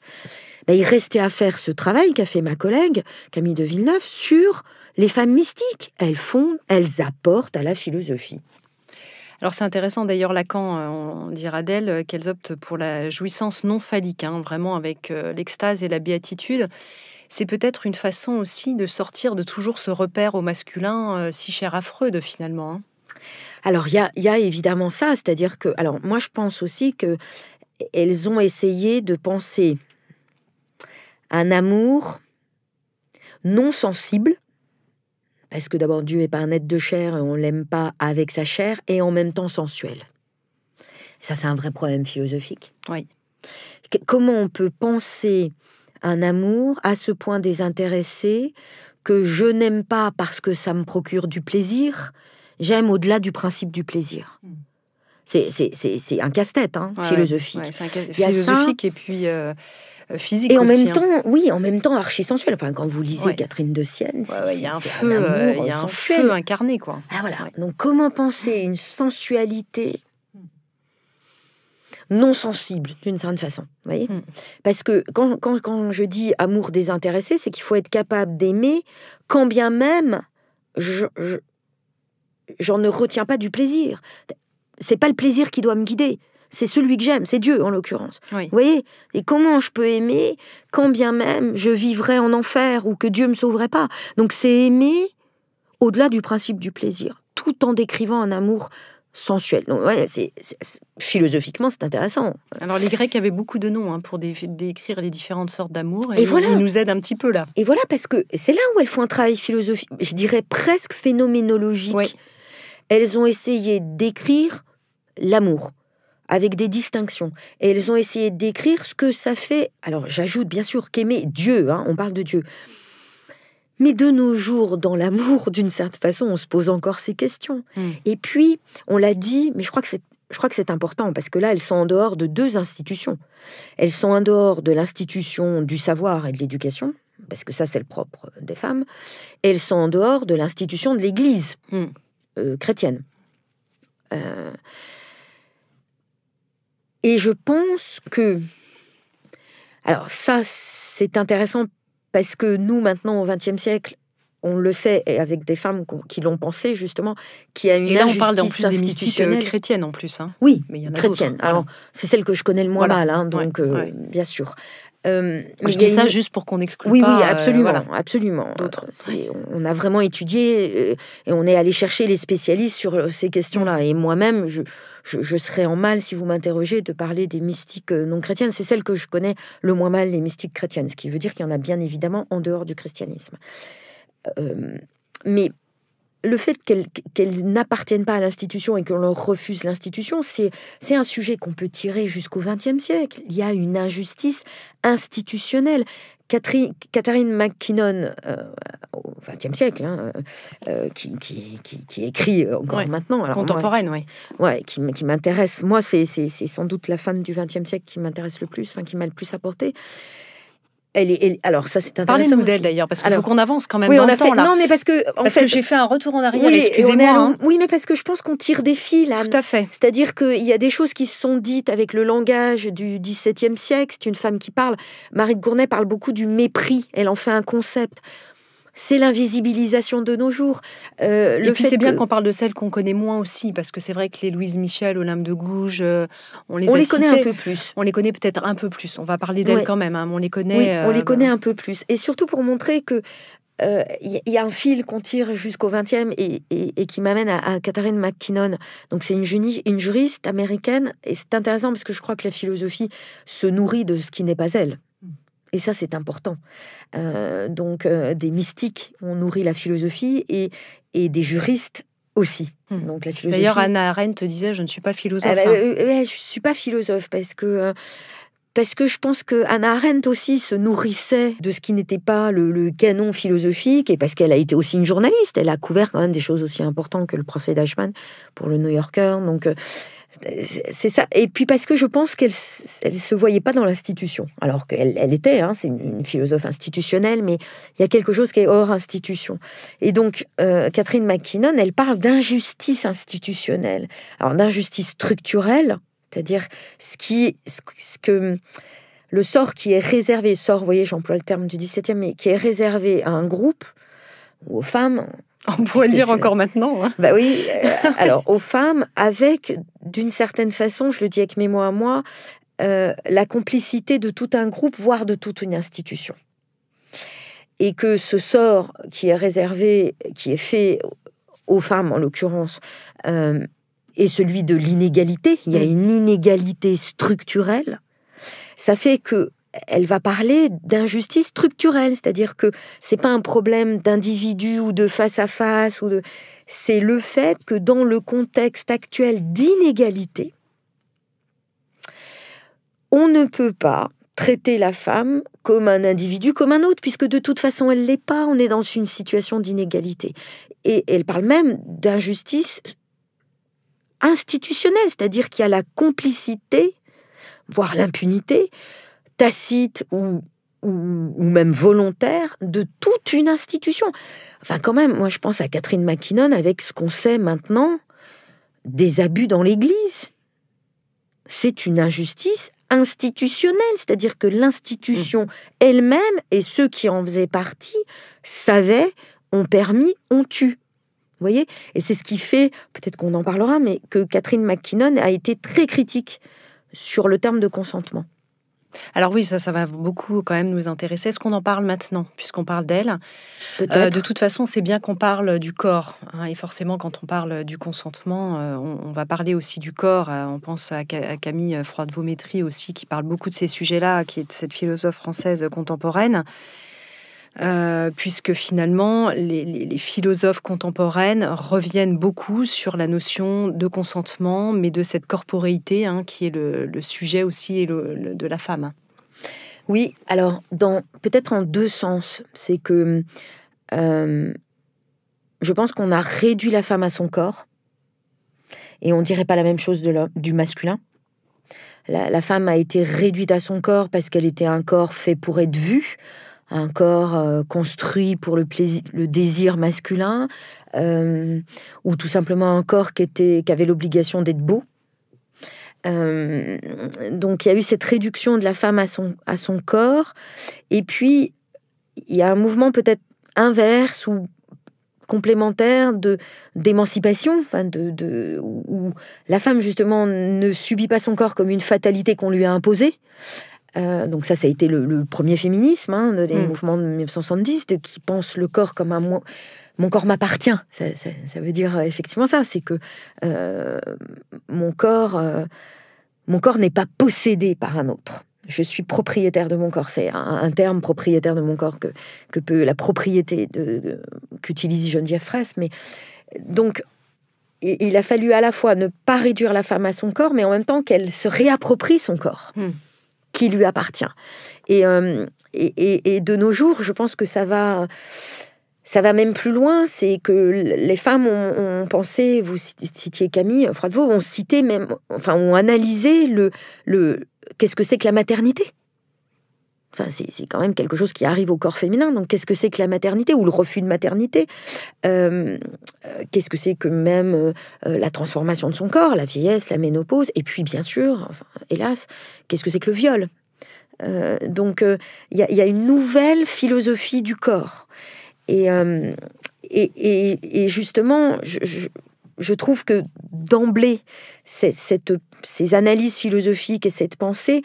Il restait à faire ce travail qu'a fait ma collègue, Camille de Villeneuve, sur les femmes mystiques. Elles apportent à la philosophie. Alors c'est intéressant d'ailleurs, Lacan, on dira d'elle qu'elles optent pour la jouissance non phallique, vraiment avec l'extase et la béatitude. C'est peut-être une façon aussi de sortir de toujours ce repère au masculin si cher à Freud finalement. Alors, il y a évidemment ça, c'est-à-dire que... Alors, moi, je pense aussi qu'elles ont essayé de penser un amour non sensible, parce que d'abord, Dieu n'est pas un être de chair, et on ne l'aime pas avec sa chair, et en même temps sensuel. Ça, c'est un vrai problème philosophique. Oui. Comment on peut penser un amour à ce point désintéressé que je n'aime pas parce que ça me procure du plaisir, j'aime au-delà du principe du plaisir. C'est un casse-tête, philosophique. Ouais, c'est philosophique ça, et puis physique et en aussi. Même temps, oui, en même temps archi-sensuel. Enfin, quand vous lisez Catherine de Sienne, il y a un feu, il y a un feu incarné, quoi. Ah, voilà. Donc, comment penser une sensualité non sensible, d'une certaine façon, vous voyez ? Parce que quand je dis amour désintéressé, c'est qu'il faut être capable d'aimer, quand bien même j'en ne retiens pas du plaisir. C'est pas le plaisir qui doit me guider, c'est celui que j'aime, c'est Dieu en l'occurrence. Oui. Vous voyez ? Et comment je peux aimer, quand bien même je vivrais en enfer ou que Dieu me sauverait pas ? Donc c'est aimer au-delà du principe du plaisir, tout en décrivant un amour sensuel. Donc, philosophiquement, c'est intéressant. Alors, les Grecs avaient beaucoup de noms pour décrire les différentes sortes d'amour. Et voilà. Ils nous aident un petit peu là. Et voilà, parce que c'est là où elles font un travail philosophique, je dirais presque phénoménologique. Oui. Elles ont essayé d'écrire l'amour avec des distinctions. Et elles ont essayé de décrire ce que ça fait. Alors, j'ajoute bien sûr qu'aimer Dieu, on parle de Dieu. Mais de nos jours, dans l'amour, d'une certaine façon, on se pose encore ces questions. Et puis, on l'a dit, mais je crois que c'est important, parce que là, elles sont en dehors de deux institutions. Elles sont en dehors de l'institution du savoir et de l'éducation, parce que ça, c'est le propre des femmes. Et elles sont en dehors de l'institution de l'Église chrétienne. Et je pense que... Alors ça, c'est intéressant parce que nous, maintenant, au XXe siècle, on le sait, et avec des femmes qui l'ont pensé, justement, qu'il y a une injustice institutionnelle. Et là, on parle en plus des mystiques chrétiennes, en plus. Oui, mais il y en a chrétiennes. Alors, c'est celle que je connais le moins mal, donc bien sûr. Je dis ça juste pour qu'on n'exclue pas... Oui, absolument, absolument. D'autres. On a vraiment étudié et on est allé chercher les spécialistes sur ces questions-là. Et moi-même, je serais en mal, si vous m'interrogez, de parler des mystiques non chrétiennes. C'est celle que je connais le moins mal, les mystiques chrétiennes. Ce qui veut dire qu'il y en a bien évidemment en dehors du christianisme. Mais le fait qu'elles n'appartiennent pas à l'institution et qu'on leur refuse l'institution, c'est un sujet qu'on peut tirer jusqu'au XXe siècle. Il y a une injustice institutionnelle. Catherine McKinnon, au XXe siècle, qui écrit encore maintenant. Alors contemporaine, qui m'intéresse. Moi, c'est sans doute la femme du XXe siècle qui m'intéresse le plus, qui m'a le plus apporté. Alors ça, c'est intéressant. Parlez-nous d'elle d'ailleurs, parce qu'il faut qu'on avance quand même dans le temps là. Non, mais parce que j'ai fait un retour en arrière. Excusez-moi. Oui, mais parce que je pense qu'on tire des fils là. Tout à fait. C'est-à-dire qu'il y a des choses qui se sont dites avec le langage du XVIIe siècle. C'est une femme qui parle. Marie de Gournay parle beaucoup du mépris. Elle en fait un concept. C'est l'invisibilisation de nos jours. Et puis c'est bien qu'on parle de celles qu'on connaît moins aussi, parce que c'est vrai que les Louise Michel, Olympe de Gouges, on les connaît un peu plus. On les connaît peut-être un peu plus. On va parler d'elles quand même, on les connaît. Oui, on les connaît un peu plus. Et surtout pour montrer que y a un fil qu'on tire jusqu'au XXe et qui m'amène à Catherine McKinnon. Donc c'est une juriste américaine, et c'est intéressant parce que je crois que la philosophie se nourrit de ce qui n'est pas elle. Et ça, c'est important. Donc, des mystiques ont nourri la philosophie et des juristes aussi. Donc, la philosophie... D'ailleurs, Hannah Arendt disait « Je ne suis pas philosophe. » je ne suis pas philosophe parce que je pense que Hannah Arendt aussi se nourrissait de ce qui n'était pas le canon philosophique, et parce qu'elle a été aussi une journaliste. Elle a couvert quand même des choses aussi importantes que le procès d'Eichmann pour le New Yorker. Donc, c'est ça. Et puis parce que je pense qu'elle se voyait pas dans l'institution, alors qu'elle était, c'est une philosophe institutionnelle, mais il y a quelque chose qui est hors institution. Et donc, Catherine McKinnon, elle parle d'injustice institutionnelle, alors d'injustice structurelle, c'est-à-dire le sort qui est réservé, vous voyez, j'emploie le terme du XVIIe, mais qui est réservé à un groupe ou aux femmes. On pourrait le dire encore maintenant. Bah oui, alors aux femmes, avec, d'une certaine façon, je le dis avec mes mots à moi, la complicité de tout un groupe, voire de toute une institution. Et que ce sort qui est réservé, qui est fait aux femmes en l'occurrence, est celui de l'inégalité. Il y a une inégalité structurelle. Ça fait qu'elle va parler d'injustice structurelle, c'est-à-dire que c'est pas un problème d'individu ou de face à face, c'est le fait que dans le contexte actuel d'inégalité, on ne peut pas traiter la femme comme un individu, comme un autre, puisque de toute façon, elle ne l'est pas. On est dans une situation d'inégalité. Et elle parle même d'injustice institutionnelle, c'est-à-dire qu'il y a la complicité, voire l'impunité, tacite ou même volontaire, de toute une institution. Enfin, quand même, moi, je pense à Catherine McKinnon avec ce qu'on sait maintenant des abus dans l'Église. C'est une injustice institutionnelle, c'est-à-dire que l'institution elle-même et ceux qui en faisaient partie savaient, ont permis, ont tu. Vous voyez ? Et c'est ce qui fait, peut-être qu'on en parlera, mais que Catherine McKinnon a été très critique sur le terme de consentement. Alors oui, ça va beaucoup quand même nous intéresser. Est-ce qu'on en parle maintenant, puisqu'on parle d'elle ? De toute façon, c'est bien qu'on parle du corps. Et forcément, quand on parle du consentement, on va parler aussi du corps. On pense à Camille Froide-Vaumétrie aussi, qui parle beaucoup de ces sujets-là, qui est cette philosophe française contemporaine. Puisque finalement, les philosophes contemporaines reviennent beaucoup sur la notion de consentement, mais de cette corporéité qui est le sujet aussi de la femme. Oui, alors peut-être en deux sens. C'est que je pense qu'on a réduit la femme à son corps, et on dirait pas la même chose du masculin. La femme a été réduite à son corps parce qu'elle était un corps fait pour être vu, un corps construit pour le désir masculin, ou tout simplement un corps qui avait l'obligation d'être beau. Donc il y a eu cette réduction de la femme à son corps, et puis il y a un mouvement peut-être inverse ou complémentaire d'émancipation, où la femme justement ne subit pas son corps comme une fatalité qu'on lui a imposée. Donc ça a été le premier féminisme, des mouvements de 1970, qui pensent le corps comme mon corps m'appartient. Ça veut dire effectivement ça, c'est que mon corps n'est pas possédé par un autre. Je suis propriétaire de mon corps. C'est un terme, propriétaire de mon corps, que peut la propriété qu'utilise Geneviève Fraisse. Mais donc, il a fallu à la fois ne pas réduire la femme à son corps, mais en même temps qu'elle se réapproprie son corps, qui lui appartient. Et de nos jours, je pense que ça va même plus loin. C'est que les femmes ont pensé, vous citiez Camille Froide-Vaux, ont analysé qu'est-ce que c'est que la maternité. Enfin, c'est quand même quelque chose qui arrive au corps féminin. Donc, qu'est-ce que c'est que la maternité ou le refus de maternité ? Qu'est-ce que c'est que même la transformation de son corps, la vieillesse, la ménopause ? Et puis, bien sûr, hélas, qu'est-ce que c'est que le viol ? Donc, il y a une nouvelle philosophie du corps. Et justement, je trouve que d'emblée, ces analyses philosophiques et cette pensée,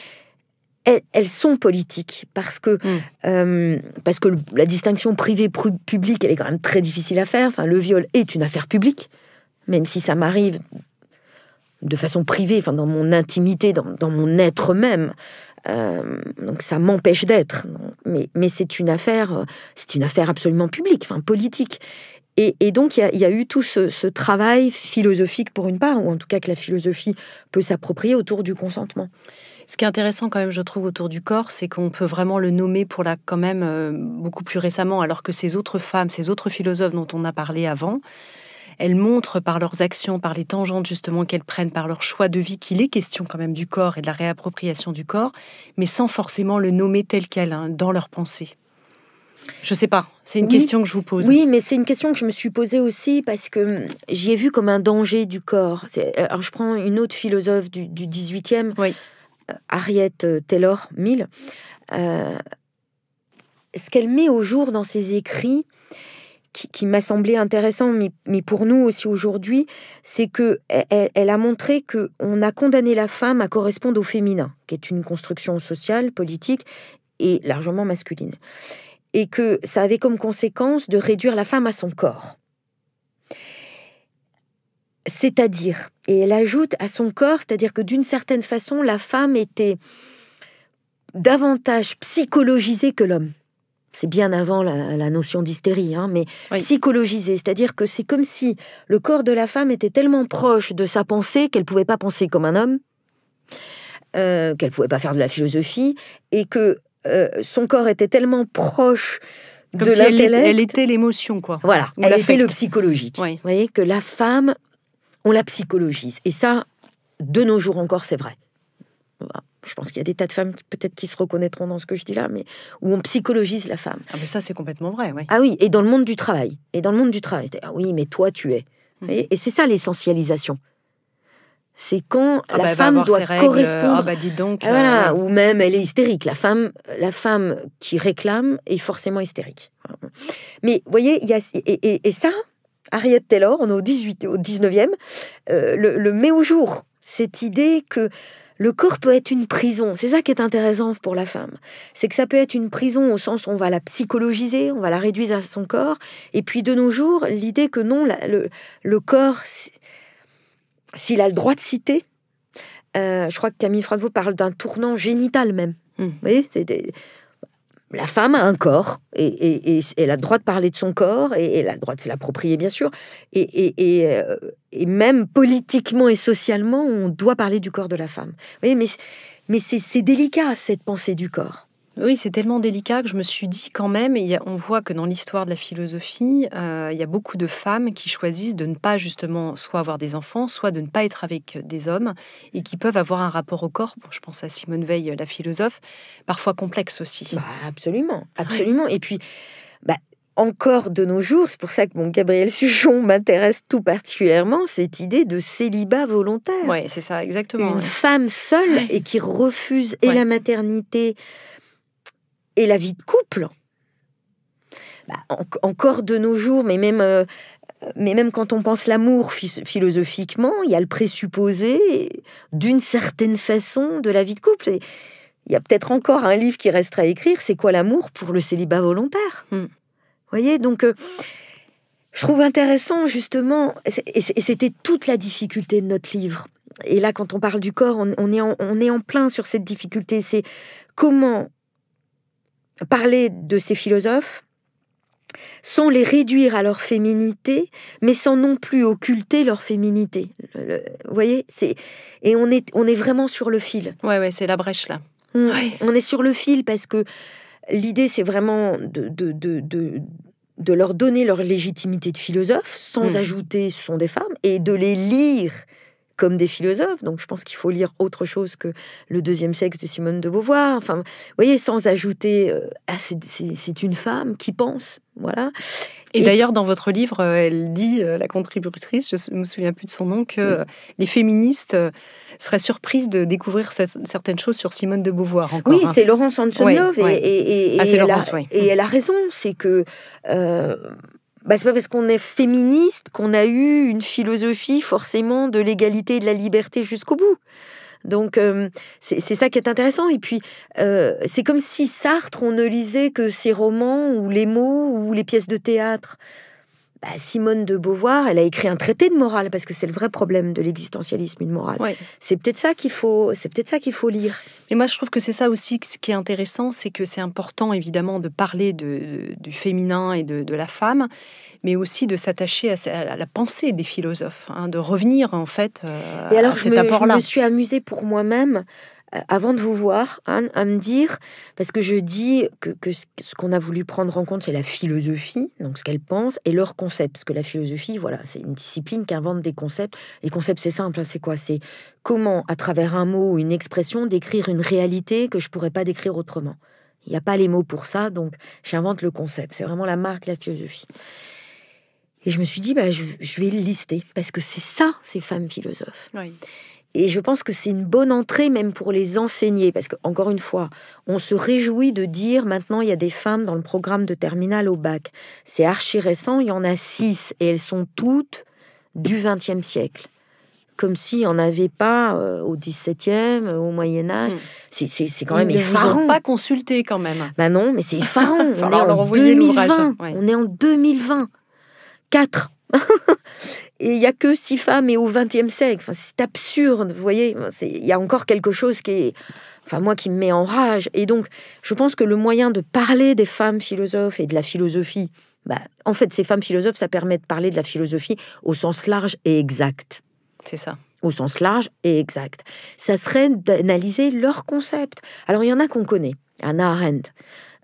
elles sont politiques, parce que la distinction privé-public, elle est quand même très difficile à faire. Enfin, le viol est une affaire publique, même si ça m'arrive de façon privée, dans mon intimité, dans mon être même. Donc ça m'empêche d'être. Mais c'est une affaire absolument publique, politique. Et donc il y a eu tout ce travail philosophique pour une part, ou en tout cas que la philosophie peut s'approprier autour du consentement. Ce qui est intéressant quand même, je trouve, autour du corps, c'est qu'on peut vraiment le nommer quand même beaucoup plus récemment, alors que ces autres femmes, ces autres philosophes dont on a parlé avant, elles montrent par leurs actions, par les tangentes justement qu'elles prennent, par leur choix de vie, qu'il est question quand même du corps et de la réappropriation du corps, mais sans forcément le nommer tel quel, dans leur pensée. Je sais pas, c'est une question que je vous pose. Oui, mais c'est une question que je me suis posée aussi parce que j'y ai vu comme un danger du corps. Alors je prends une autre philosophe du 18e, Harriet Taylor Mill. Ce qu'elle met au jour dans ses écrits, qui m'a semblé intéressant, mais pour nous aussi aujourd'hui, c'est que elle a montré qu'on a condamné la femme à correspondre au féminin, qui est une construction sociale, politique et largement masculine. Et que ça avait comme conséquence de réduire la femme à son corps. C'est-à-dire, et elle ajoute à son corps, c'est-à-dire que d'une certaine façon, la femme était davantage psychologisée que l'homme. C'est bien avant la notion d'hystérie, mais psychologisée. C'est-à-dire que c'est comme si le corps de la femme était tellement proche de sa pensée qu'elle ne pouvait pas penser comme un homme, qu'elle ne pouvait pas faire de la philosophie, et que son corps était tellement proche comme de si l'intellect. Elle était l'émotion, quoi. Voilà, Ou elle l'affect. était le psychologique. Oui. Vous voyez, que la femme, on la psychologise. Et ça, de nos jours encore, c'est vrai. Je pense qu'il y a des tas de femmes peut-être qui se reconnaîtront dans ce que je dis là, mais où on psychologise la femme. Ah, mais ça, c'est complètement vrai, oui. Ah oui, et dans le monde du travail. Ah oui, mais toi, tu es. Et c'est ça, l'essentialisation. C'est quand la femme doit correspondre... Ah bah dis donc... voilà, ou même elle est hystérique. La femme qui réclame est forcément hystérique. Mais vous voyez, il y a... Et ça, Harriet Taylor, on est au 19e, le met au jour. Cette idée que le corps peut être une prison. C'est ça qui est intéressant pour la femme. C'est que ça peut être une prison au sens où on va la psychologiser, on va la réduire à son corps. Et puis de nos jours, l'idée que non, le corps, s'il a le droit de citer, je crois que Camille Froidevaux parle d'un tournant génital même. Vous voyez, la femme a un corps et elle a le droit de parler de son corps et elle a le droit de se l'approprier, bien sûr. Et même politiquement et socialement, on doit parler du corps de la femme. Vous voyez, mais c'est délicat, cette pensée du corps. Oui, c'est tellement délicat que je me suis dit quand même, on voit que dans l'histoire de la philosophie, il y a beaucoup de femmes qui choisissent de ne pas justement soit avoir des enfants, soit de ne pas être avec des hommes, et qui peuvent avoir un rapport au corps, je pense à Simone Veil, la philosophe, parfois complexe aussi. Absolument. Ouais. Et puis, encore de nos jours, c'est pour ça que Gabriel Suchon m'intéresse tout particulièrement, cette idée de célibat volontaire. Oui, c'est ça, exactement. Une femme seule et qui refuse et la maternité et la vie de couple. Encore de nos jours, mais même quand on pense l'amour philosophiquement, il y a le présupposé d'une certaine façon de la vie de couple. Il y a peut-être encore un livre qui restera à écrire, c'est quoi l'amour pour le célibat volontaire ? Vous voyez, donc je trouve intéressant justement, et c'était toute la difficulté de notre livre. Et là, quand on parle du corps, on est en plein sur cette difficulté. C'est comment parler de ces philosophes sans les réduire à leur féminité, mais sans non plus occulter leur féminité. Vous voyez, et on est vraiment sur le fil. Ouais, c'est la brèche là. On est sur le fil parce que l'idée, c'est vraiment de leur donner leur légitimité de philosophe, sans ajouter ce sont des femmes, et de les lire comme des philosophes. Donc je pense qu'il faut lire autre chose que Le deuxième sexe de Simone de Beauvoir. Enfin, vous voyez, sans ajouter c'est une femme qui pense, voilà. Et d'ailleurs, dans votre livre, elle dit, la contributrice, je ne me souviens plus de son nom, que les féministes seraient surprises de découvrir certaines choses sur Simone de Beauvoir. Encore, oui, c'est Laurence Hanson-Love, et elle a raison. C'est que c'est pas parce qu'on est féministe qu'on a eu une philosophie forcément de l'égalité et de la liberté jusqu'au bout. Donc c'est ça qui est intéressant. Et puis c'est comme si Sartre, on ne lisait que ses romans ou les mots ou les pièces de théâtre. Simone de Beauvoir, elle a écrit un traité de morale, parce que c'est le vrai problème de l'existentialisme, une morale. Ouais. C'est peut-être ça qu'il faut lire. Mais moi, je trouve que c'est ça aussi ce qui est intéressant, c'est que c'est important, évidemment, de parler du féminin et de la femme, mais aussi de s'attacher à la pensée des philosophes, de revenir, en fait, et alors, à cet apport-là. Je me suis amusée pour moi-même, avant de vous voir, Anne, à me dire, parce que je dis que ce qu'on a voulu prendre en compte, c'est la philosophie, donc ce qu'elle pense, et leur concept. Parce que la philosophie, voilà, c'est une discipline qui invente des concepts. Les concepts, c'est simple, c'est quoi ? C'est comment, à travers un mot ou une expression, décrire une réalité que je pourrais pas décrire autrement. Il n'y a pas les mots pour ça, donc j'invente le concept. C'est vraiment la marque de la philosophie. Et je me suis dit, je vais le lister, parce que c'est ça, ces femmes philosophes. Oui. Et je pense que c'est une bonne entrée même pour les enseigner, parce qu'encore une fois, on se réjouit de dire maintenant il y a des femmes dans le programme de terminale au bac. C'est archi récent, il y en a 6, et elles sont toutes du XXe siècle. Comme s'il n'y en avait pas au XVIIe, au Moyen-Âge. C'est quand même effarant. Ils ne vous ont pas consulté quand même. Non, mais c'est effarant. On est en 2020. Ouais. On est en 2020. 4 Et il n'y a que 6 femmes et au XXe siècle. Enfin, c'est absurde, vous voyez. Il y a encore quelque chose qui est... Enfin, moi, qui me met en rage. Et donc, je pense que le moyen de parler des femmes philosophes et de la philosophie, en fait, ces femmes philosophes, ça permet de parler de la philosophie au sens large et exact. C'est ça. Au sens large et exact. Ça serait d'analyser leurs concepts. Alors, il y en a qu'on connaît. Hannah Arendt.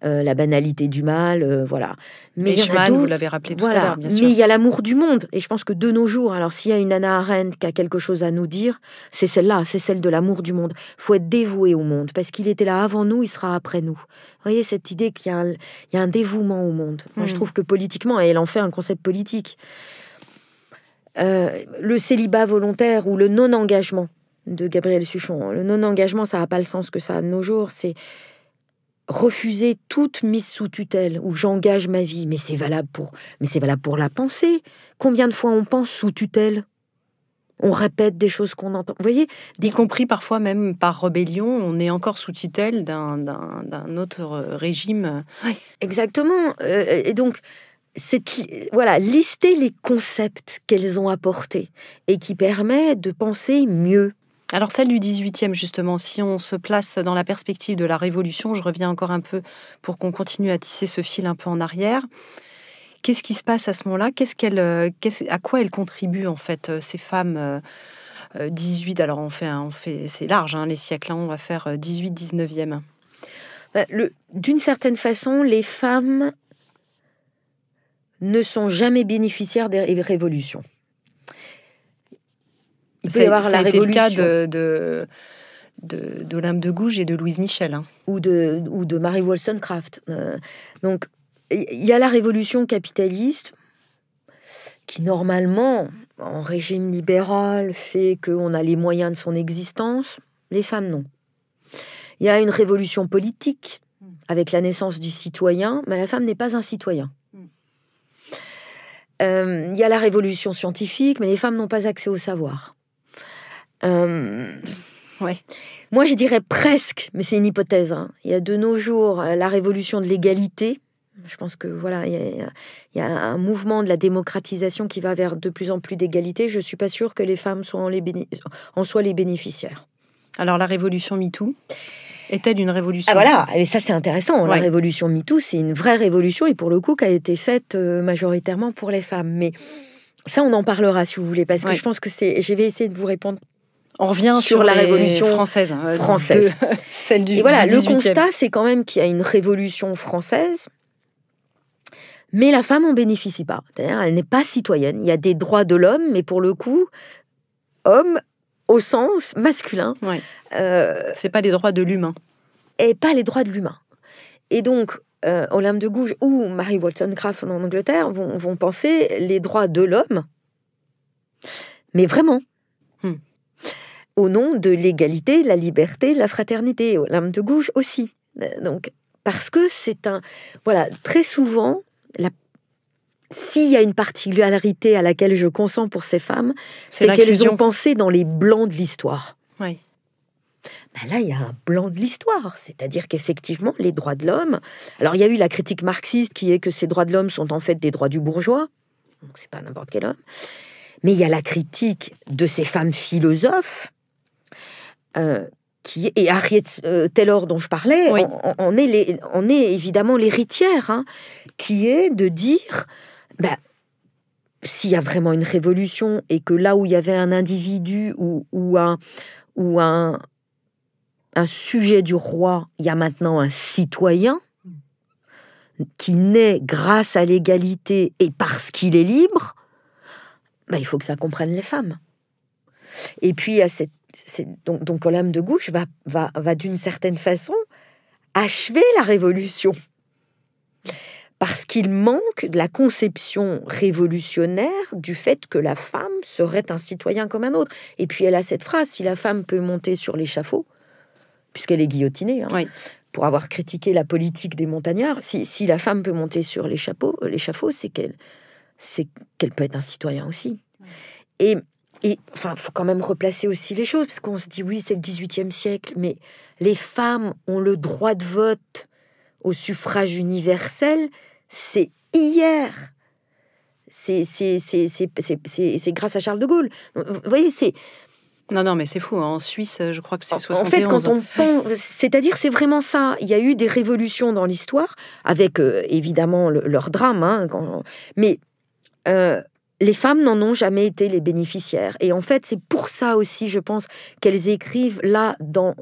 La banalité du mal, voilà. Mais Eichmann, vous l'avez rappelé tout à l'heure, bien sûr. Mais il y a l'amour du monde. Et je pense que de nos jours, alors s'il y a une Hannah Arendt qui a quelque chose à nous dire, c'est celle-là, c'est celle de l'amour du monde. Il faut être dévoué au monde, parce qu'il était là avant nous, il sera après nous. Vous voyez, cette idée qu'il y a un dévouement au monde. Moi, je trouve que politiquement, et elle en fait un concept politique, le célibat volontaire ou le non-engagement de Gabriel Suchon, le non-engagement, ça n'a pas le sens que ça a de nos jours, c'est refuser toute mise sous tutelle où j'engage ma vie, mais c'est valable pour la pensée. Combien de fois on pense sous tutelle? On répète des choses qu'on entend. Vous voyez, y compris parfois même par rébellion, on est encore sous tutelle d'un autre régime. Oui. Exactement. Et donc, voilà, lister les concepts qu'elles ont apportés et qui permet de penser mieux. Alors celle du 18e, justement, si on se place dans la perspective de la Révolution, je reviens encore un peu pour qu'on continue à tisser ce fil un peu en arrière. Qu'est-ce qui se passe à ce moment-là? À quoi elles contribuent, en fait, ces femmes 18, alors on fait c'est large, hein, les siècles, hein, on va faire 18-19e. D'une certaine façon, les femmes ne sont jamais bénéficiaires des révolutions. Il peut y avoir la révolution. Ça a été le cas d'Olympe de Gouges et de Louise Michel. Hein. Ou de Mary Wollstonecraft. Donc, il y a la révolution capitaliste qui, normalement, en régime libéral, fait qu'on a les moyens de son existence. Les femmes, non. Il y a une révolution politique avec la naissance du citoyen, mais la femme n'est pas un citoyen. Il y a la révolution scientifique, mais les femmes n'ont pas accès au savoir. Ouais. Moi, je dirais presque, mais c'est une hypothèse. Hein. Il y a de nos jours la révolution de l'égalité. Je pense que voilà, il y a un mouvement de la démocratisation qui va vers de plus en plus d'égalité. Je suis pas sûre que les femmes en soient les bénéficiaires. Alors la révolution MeToo est-elle une révolution? Ah voilà, et ça c'est intéressant. Ouais. La révolution MeToo, c'est une vraie révolution et pour le coup qui a été faite majoritairement pour les femmes. Mais ça, on en parlera si vous voulez, parce que je pense que je vais essayer de vous répondre. On revient sur la révolution française. Celle du 18e. Le constat, c'est quand même qu'il y a une révolution française, mais la femme en bénéficie pas. C'est-à-dire, elle n'est pas citoyenne. Il y a des droits de l'homme, mais pour le coup, homme au sens masculin. Ouais. C'est pas les droits de l'humain. Et pas les droits de l'humain. Et donc, Olympe de Gouges ou Mary Wollstonecraft en Angleterre vont penser les droits de l'homme, mais vraiment. Au nom de l'égalité, de la liberté, de la fraternité. Olympe de Gouges aussi. Donc, parce que c'est voilà, très souvent, s'il y a une particularité à laquelle je consens pour ces femmes, c'est qu'elles ont pensé dans les blancs de l'histoire. Oui. Là, il y a un blanc de l'histoire. C'est-à-dire qu'effectivement, les droits de l'homme... Alors, il y a eu la critique marxiste qui est que ces droits de l'homme sont en fait des droits du bourgeois. Donc, c'est pas n'importe quel homme. Mais il y a la critique de ces femmes philosophes et Harriet Taylor dont je parlais, oui. on est évidemment l'héritière, hein, qui est de dire, s'il y a vraiment une révolution et que là où il y avait un individu ou un sujet du roi, il y a maintenant un citoyen qui naît grâce à l'égalité et parce qu'il est libre, il faut que ça comprenne les femmes. Et puis, donc Olympe de Gouges va d'une certaine façon achever la révolution. Parce qu'il manque de la conception révolutionnaire du fait que la femme serait un citoyen comme un autre. Et puis elle a cette phrase, si la femme peut monter sur l'échafaud, puisqu'elle est guillotinée, hein, oui. Pour avoir critiqué la politique des montagnards, si la femme peut monter sur l'échafaud, c'est qu'elle peut être un citoyen aussi. Et enfin, faut quand même replacer aussi les choses, parce qu'on se dit, oui, c'est le 18e siècle, mais les femmes ont le droit de vote au suffrage universel, c'est hier. c'est grâce à Charles de Gaulle. Vous voyez, c'est... Non, mais c'est fou. En Suisse, je crois que c'est 71. En fait, quand on pense... C'est-à-dire, c'est vraiment ça. Il y a eu des révolutions dans l'histoire, avec évidemment leur drame, hein, mais les femmes n'en ont jamais été les bénéficiaires. Et en fait, c'est pour ça aussi, je pense, qu'elles écrivent là, dans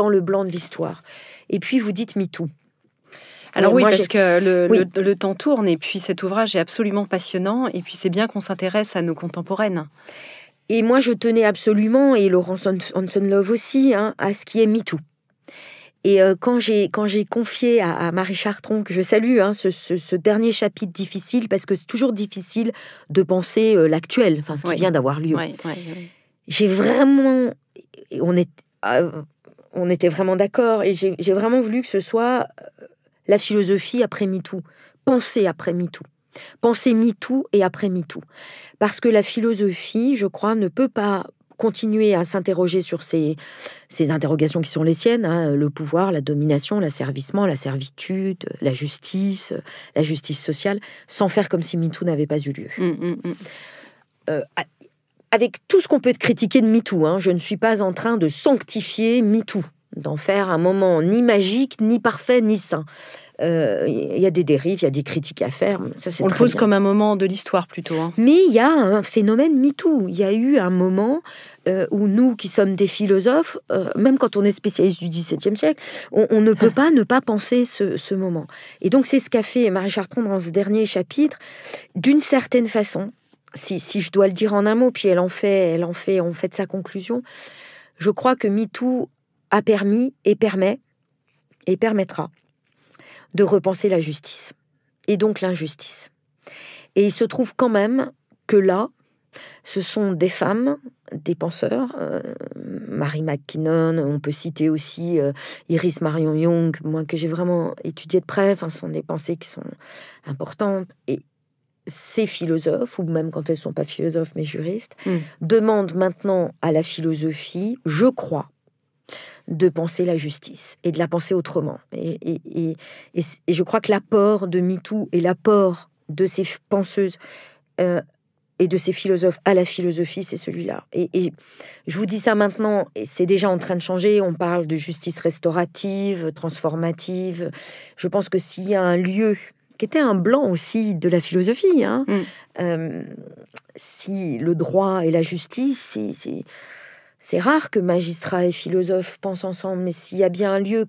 le blanc de l'histoire. Et puis, vous dites MeToo. Alors oui, parce que le temps tourne, et puis cet ouvrage est absolument passionnant, et puis c'est bien qu'on s'intéresse à nos contemporaines. Et moi, je tenais absolument, et Laurence Hanson Love aussi, hein, à ce qui est MeToo. Et quand j'ai confié à Marie Chartron, que je salue, hein, ce dernier chapitre difficile, parce que c'est toujours difficile de penser l'actuel, enfin ce qui vient d'avoir lieu. Oui. J'ai vraiment... On était vraiment d'accord, et j'ai vraiment voulu que ce soit la philosophie après MeToo, penser après MeToo. Penser MeToo et après MeToo. Parce que la philosophie, je crois, ne peut pas continuer à s'interroger sur ces interrogations qui sont les siennes, hein, le pouvoir, la domination, l'asservissement, la servitude, la justice sociale, sans faire comme si MeToo n'avait pas eu lieu. Avec tout ce qu'on peut critiquer de MeToo, hein, je ne suis pas en train de sanctifier MeToo, d'en faire un moment ni magique, ni parfait, ni sain. Il y a des dérives, il y a des critiques à faire. Ça, on le pose comme un moment de l'histoire plutôt. Hein. Mais il y a un phénomène MeToo. Il y a eu un moment où nous, qui sommes des philosophes, même quand on est spécialiste du XVIIe siècle, on ne peut pas ne pas penser ce moment. Et donc c'est ce qu'a fait Marie Chartron dans ce dernier chapitre, d'une certaine façon. Si je dois le dire en un mot, puis on fait de sa conclusion, je crois que MeToo a permis et permet et permettra de repenser la justice, et donc l'injustice. Et il se trouve quand même que là, ce sont des femmes, des penseurs, Mary McKinnon, on peut citer aussi Iris Marion Young, moi que j'ai vraiment étudié de près, enfin, ce sont des pensées qui sont importantes, et ces philosophes, ou même quand elles ne sont pas philosophes mais juristes, demandent maintenant à la philosophie, je crois, de penser la justice et de la penser autrement. Et je crois que l'apport de MeToo et l'apport de ces penseuses et de ces philosophes à la philosophie, c'est celui-là. Et je vous dis ça maintenant, et c'est déjà en train de changer, on parle de justice restaurative, transformative. Je pense que s'il y a un lieu qui était un blanc aussi de la philosophie, hein, si le droit et la justice, c'est rare que magistrats et philosophes pensent ensemble, mais s'il y a bien un lieu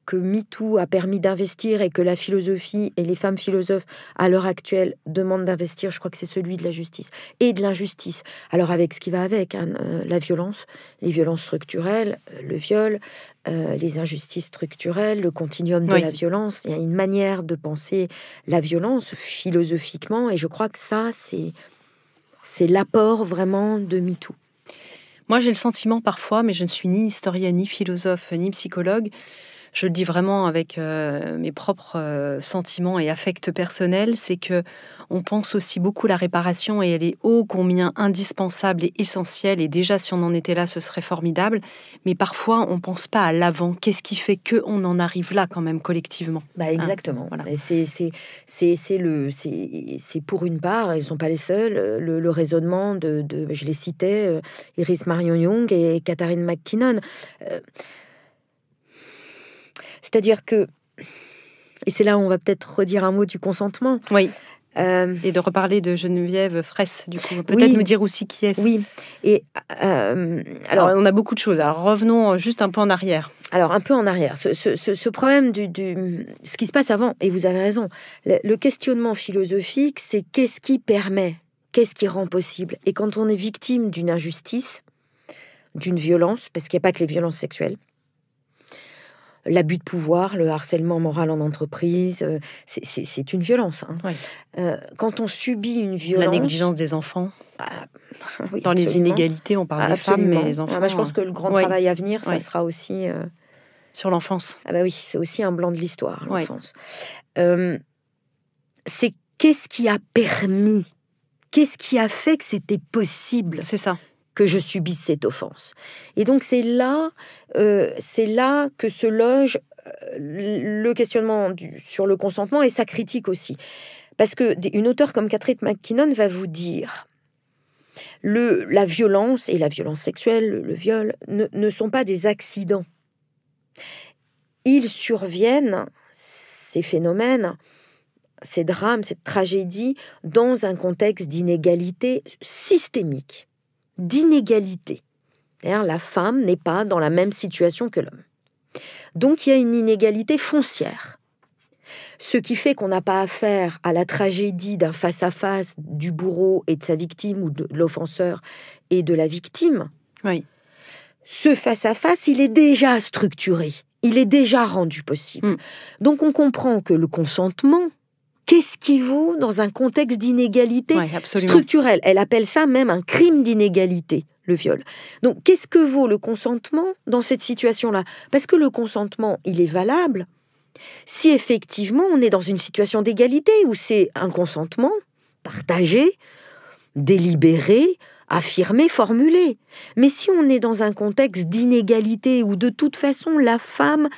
que MeToo a permis d'investir et que la philosophie et les femmes philosophes à l'heure actuelle demandent d'investir, je crois que c'est celui de la justice et de l'injustice. Alors avec ce qui va avec, hein, la violence, les violences structurelles, le viol, les injustices structurelles, le continuum de la violence. Il y a une manière de penser la violence philosophiquement, et je crois que ça, c'est l'apport vraiment de MeToo. Moi, j'ai le sentiment parfois, mais je ne suis ni historienne, ni philosophe, ni psychologue, je le dis vraiment avec mes propres sentiments et affects personnels, c'est que on pense aussi beaucoup la réparation, et elle est ô combien indispensable et essentielle, et déjà si on en était là, ce serait formidable, mais parfois on pense pas à l'avant. Qu'est-ce qui fait qu'on en arrive là quand même collectivement? Exactement. Voilà. C'est pour une part, ils sont pas les seuls, le raisonnement de je les citais, Iris Marion Young et Catherine McKinnon. C'est-à-dire que, et c'est là où on va peut-être redire un mot du consentement. Oui. Et de reparler de Geneviève Fraisse, du coup. Peut-être me dire aussi qui est-ce. Oui. Et, alors, on a beaucoup de choses. Alors, revenons juste un peu en arrière. Alors, un peu en arrière. Ce problème ce qui se passe avant, et vous avez raison, le questionnement philosophique, c'est qu'est-ce qui permet, qu'est-ce qui rend possible. Et quand on est victime d'une injustice, d'une violence, parce qu'il n'y a pas que les violences sexuelles, l'abus de pouvoir, le harcèlement moral en entreprise, c'est une violence. Hein. Oui. Quand on subit une violence... La négligence des enfants. Oui, dans les inégalités, on parle des femmes, mais les enfants... je pense que le grand travail à venir, ça sera aussi... Sur l'enfance. Ah bah oui, c'est aussi un blanc de l'histoire, l'enfance. C'est qu'est-ce qui a permis, qu'est-ce qui a fait que c'était possible. C'est ça. Que je subisse cette offense. Et donc c'est là que se loge le questionnement sur le consentement et sa critique aussi. Parce que une auteure comme Catherine McKinnon va vous dire la violence et la violence sexuelle, le viol, ne sont pas des accidents. Ils surviennent, ces phénomènes, ces drames, cette tragédie, dans un contexte d'inégalité systémique, d'inégalité. C'est-à-dire, la femme n'est pas dans la même situation que l'homme. Donc, il y a une inégalité foncière. Ce qui fait qu'on n'a pas affaire à la tragédie d'un face-à-face du bourreau et de sa victime, ou de l'offenseur et de la victime. Oui. Ce face-à-face, il est déjà structuré, il est déjà rendu possible. Donc on comprend que le consentement, qu'est-ce qui vaut dans un contexte d'inégalité structurelle ? Elle appelle ça même un crime d'inégalité, le viol. Donc qu'est-ce que vaut le consentement dans cette situation-là ? Parce que le consentement, il est valable si effectivement on est dans une situation d'égalité, où c'est un consentement partagé, délibéré, affirmé, formulé. Mais si on est dans un contexte d'inégalité, où de toute façon la femme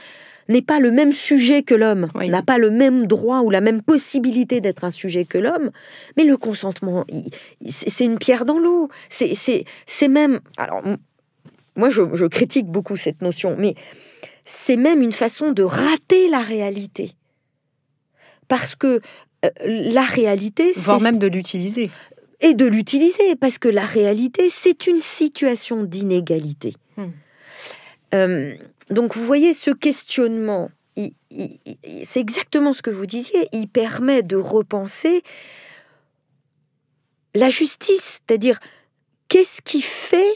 n'est pas le même sujet que l'homme, n'a pas le même droit ou la même possibilité d'être un sujet que l'homme, mais le consentement, c'est une pierre dans l'eau. C'est même... Alors, moi, je critique beaucoup cette notion, mais c'est même une façon de rater la réalité. Parce que la réalité... Voire même de l'utiliser. Et de l'utiliser, parce que la réalité, c'est une situation d'inégalité. Donc, vous voyez, ce questionnement, c'est exactement ce que vous disiez, il permet de repenser la justice, c'est-à-dire, qu'est-ce qui fait,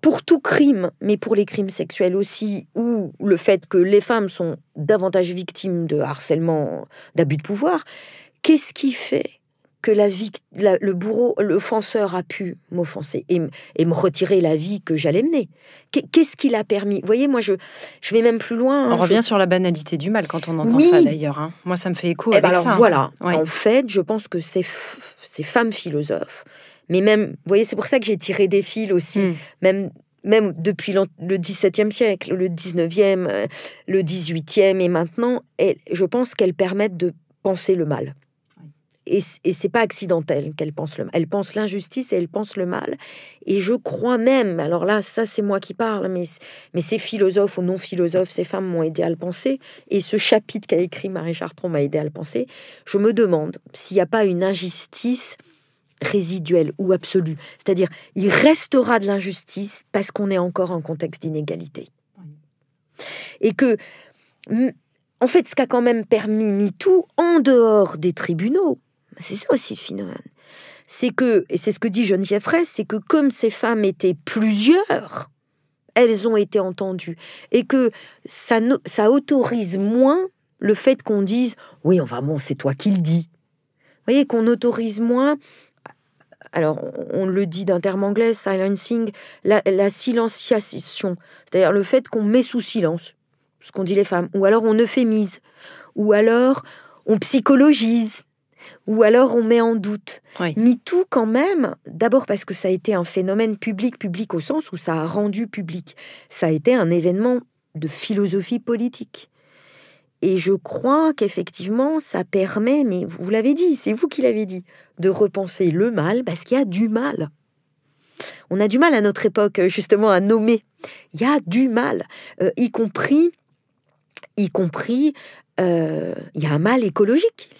pour tout crime, mais pour les crimes sexuels aussi, ou le fait que les femmes sont davantage victimes de harcèlement, d'abus de pouvoir, qu'est-ce qui fait que le bourreau, l'offenseur a pu m'offenser et me retirer la vie que j'allais mener. Qu'est-ce qui l'a permis ? Vous voyez, moi, je vais même plus loin. On revient sur la banalité du mal quand on entend ça, d'ailleurs. Hein. Moi, ça me fait écho avec alors, ça. Voilà. Oui. En fait, je pense que ces femmes philosophes, mais même, vous voyez, c'est pour ça que j'ai tiré des fils aussi, même depuis le XVIIe siècle, le XIXe, le XVIIIe et maintenant, je pense qu'elles permettent de penser le mal. Et c'est pas accidentel qu'elle pense le mal. Elle pense l'injustice et elle pense le mal. Et je crois même, alors là, ça c'est moi qui parle, mais ces philosophes ou non-philosophes, ces femmes m'ont aidé à le penser. Et ce chapitre qu'a écrit Marie Chartrand m'a aidé à le penser. Je me demande s'il n'y a pas une injustice résiduelle ou absolue. C'est-à-dire, il restera de l'injustice parce qu'on est encore en contexte d'inégalité. Et que, en fait, ce qu'a quand même permis MeToo, en dehors des tribunaux, c'est ça aussi le phénomène. C'est que, et c'est ce que dit Geneviève Fraisse, c'est que comme ces femmes étaient plusieurs, elles ont été entendues. Et que ça autorise moins le fait qu'on dise « Oui, enfin bon, c'est toi qui le dis ». Vous voyez, qu'on autorise moins... Alors, on le dit d'un terme anglais, silencing, la silenciation. C'est-à-dire le fait qu'on met sous silence ce qu'on dit les femmes. Ou alors on euphémise. Ou alors on psychologise. Ou alors on met en doute. Oui. MeToo, quand même, d'abord parce que ça a été un phénomène public au sens où ça a rendu public. Ça a été un événement de philosophie politique. Et je crois qu'effectivement, ça permet, mais vous l'avez dit, c'est vous qui l'avez dit, de repenser le mal, parce qu'il y a du mal. On a du mal à notre époque, justement, à nommer. Il y a du mal, y compris, il y a un mal écologique.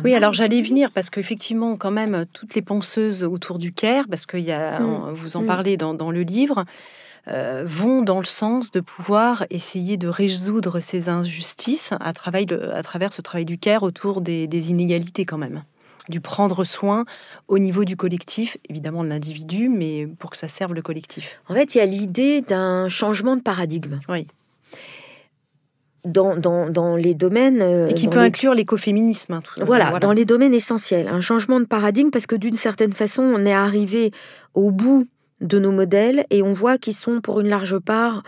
Oui, alors j'allais y venir parce qu'effectivement, quand même, toutes les penseuses autour du Caire, parce que vous en parlez dans le livre, vont dans le sens de pouvoir essayer de résoudre ces injustices à travers ce travail du Caire autour des inégalités quand même. Du prendre soin au niveau du collectif, évidemment de l'individu, mais pour que ça serve le collectif. En fait, il y a l'idée d'un changement de paradigme. Oui. Dans les domaines... Et qui peut inclure l'écoféminisme. Voilà, dans les domaines essentiels. Un changement de paradigme parce que d'une certaine façon, on est arrivé au bout de nos modèles et on voit qu'ils sont pour une large part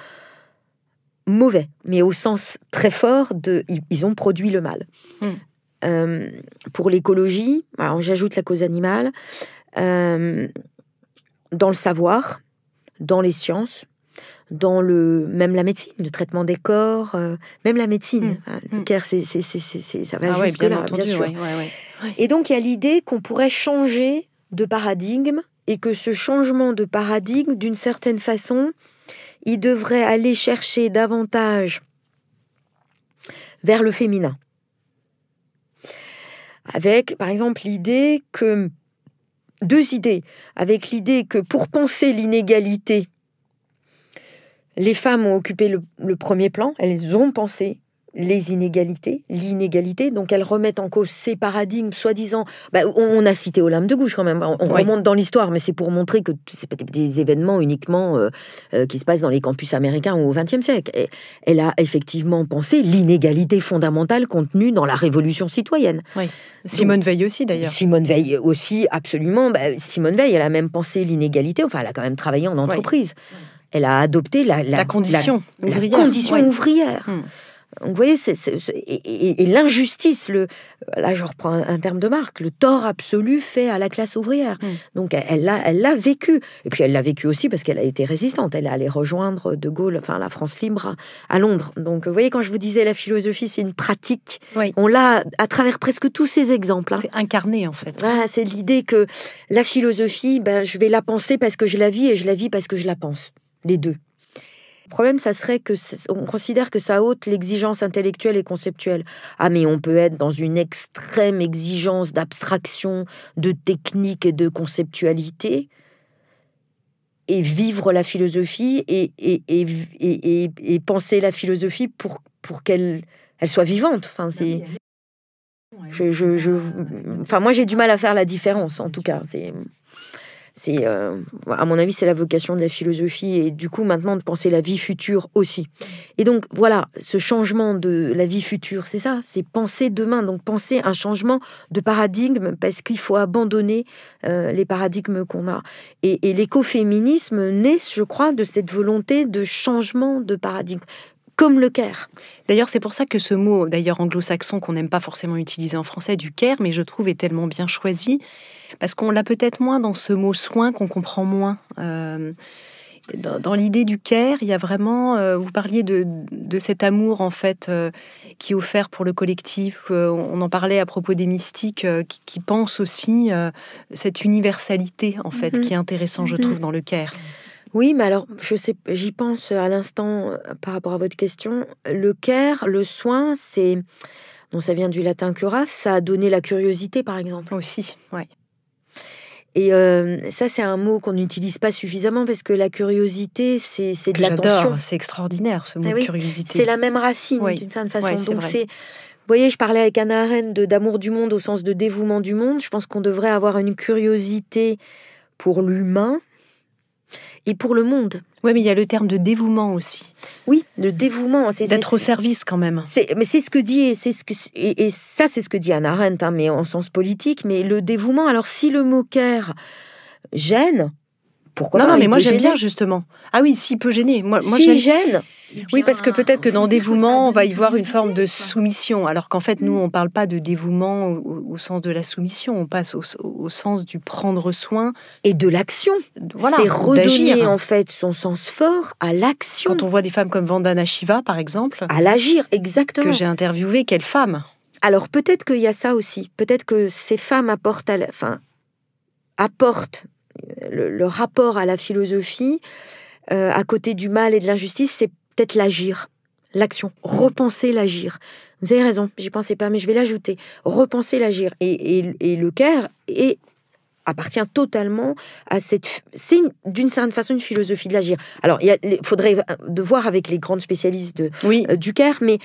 mauvais, mais au sens très fort ils ont produit le mal. Pour l'écologie, alors j'ajoute la cause animale, dans le savoir, dans les sciences, même la médecine, le traitement des corps, même la médecine. Le care, ça va jusque-là, bien sûr. Ouais. Et donc, il y a l'idée qu'on pourrait changer de paradigme et que ce changement de paradigme, d'une certaine façon, il devrait aller chercher davantage vers le féminin. Avec, par exemple, deux idées. Avec l'idée que pour penser l'inégalité, les femmes ont occupé le premier plan, elles ont pensé l'inégalité, donc elles remettent en cause ces paradigmes, soi-disant, on a cité Olympe de Gouges quand même, on remonte dans l'histoire, mais c'est pour montrer que c'est pas des événements uniquement qui se passent dans les campus américains ou au XXe siècle. Et elle a effectivement pensé l'inégalité fondamentale contenue dans la Révolution citoyenne. Oui. Simone Veil aussi, d'ailleurs. Simone Veil aussi, absolument. Simone Veil, elle a même pensé l'inégalité, enfin, elle a quand même travaillé en entreprise. Oui. Elle a adopté la condition ouvrière. La condition ouvrière. Donc, vous voyez, et l'injustice, là je reprends un terme de Marx, le tort absolu fait à la classe ouvrière. Donc elle l'a vécu. Et puis elle l'a vécu aussi parce qu'elle a été résistante. Elle est allée rejoindre De Gaulle, enfin la France libre à Londres. Donc vous voyez, quand je vous disais la philosophie, c'est une pratique. Oui. On l'a à travers presque tous ces exemples. C'est incarné en fait. C'est l'idée que la philosophie, je vais la penser parce que je la vis et je la vis parce que je la pense. Les deux. Le problème, ça serait qu'on considère que ça ôte l'exigence intellectuelle et conceptuelle. Ah, mais on peut être dans une extrême exigence d'abstraction, de technique et de conceptualité et vivre la philosophie et penser la philosophie pour qu'elle soit vivante. Enfin, moi, j'ai du mal à faire la différence, en tout cas. À mon avis, c'est la vocation de la philosophie et du coup, maintenant, de penser la vie future aussi. Et donc, voilà, ce changement de la vie future, c'est ça, c'est penser demain, donc penser un changement de paradigme parce qu'il faut abandonner les paradigmes qu'on a. Et l'écoféminisme naît, je crois, de cette volonté de changement de paradigme. Comme le care. D'ailleurs, c'est pour ça que ce mot, d'ailleurs anglo-saxon, qu'on n'aime pas forcément utiliser en français, du care, mais je trouve est tellement bien choisi, parce qu'on l'a peut-être moins dans ce mot soin, qu'on comprend moins. Dans l'idée du care, il y a vraiment, vous parliez de cet amour, en fait, qui est offert pour le collectif. On en parlait à propos des mystiques, qui pensent aussi cette universalité, en fait, qui est intéressant, je trouve, dans le care. Oui, mais alors, j'y pense à l'instant par rapport à votre question. Le care, le soin, ça vient du latin curas, ça a donné la curiosité, par exemple. Aussi, oui. Et ça, c'est un mot qu'on n'utilise pas suffisamment parce que la curiosité, c'est de l'attention. C'est extraordinaire, ce mot de curiosité. C'est la même racine, d'une certaine façon. Donc, vous voyez, je parlais avec Hannah Arendt d'amour du monde au sens de dévouement du monde. Je pense qu'on devrait avoir une curiosité pour l'humain et pour le monde. Oui, mais il y a le terme de dévouement aussi. Oui, le dévouement. D'être au service quand même. Mais c'est ce que dit, et ça c'est ce que dit Hannah Arendt, mais en sens politique. Mais le dévouement, alors si le mot care gêne, pourquoi pas? Non, mais moi j'aime bien justement. Ah oui, s'il peut gêner. Moi s'il gêne. Oui, parce que peut-être que dans dévouement, on va y voir une forme de soumission, alors qu'en fait, nous, on ne parle pas de dévouement au sens de la soumission, on passe au sens du prendre soin. Et de l'action. Voilà, c'est redonner en fait son sens fort à l'action. Quand on voit des femmes comme Vandana Shiva, par exemple. À l'agir, exactement. Que j'ai interviewé, quelle femme. Alors peut-être qu'il y a ça aussi. Peut-être que ces femmes apportent le rapport à la philosophie, à côté du mal et de l'injustice, c'est peut-être l'agir, l'action, repenser l'agir. Vous avez raison, j'y pensais pas, mais je vais l'ajouter. Repenser l'agir. Et le care appartient totalement à c'est d'une certaine façon une philosophie de l'agir. Alors, il faudrait de voir avec les grandes spécialistes du care, mais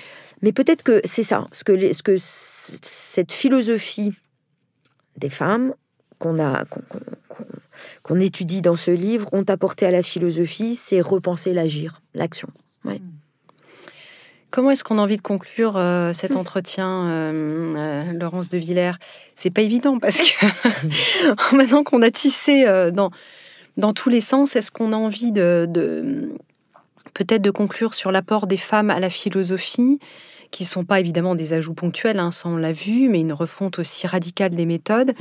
peut-être que c'est ça, ce que cette philosophie des femmes qu'on étudie dans ce livre ont apporté à la philosophie, c'est repenser l'agir, l'action. Ouais. Comment est-ce qu'on a envie de conclure cet entretien, Laurence de Villers? C'est pas évident parce que maintenant qu'on a tissé dans tous les sens, est-ce qu'on a envie peut-être de conclure sur l'apport des femmes à la philosophie? qui ne sont pas évidemment des ajouts ponctuels, ça on l'a vu, mais une refonte aussi radicale des méthodes.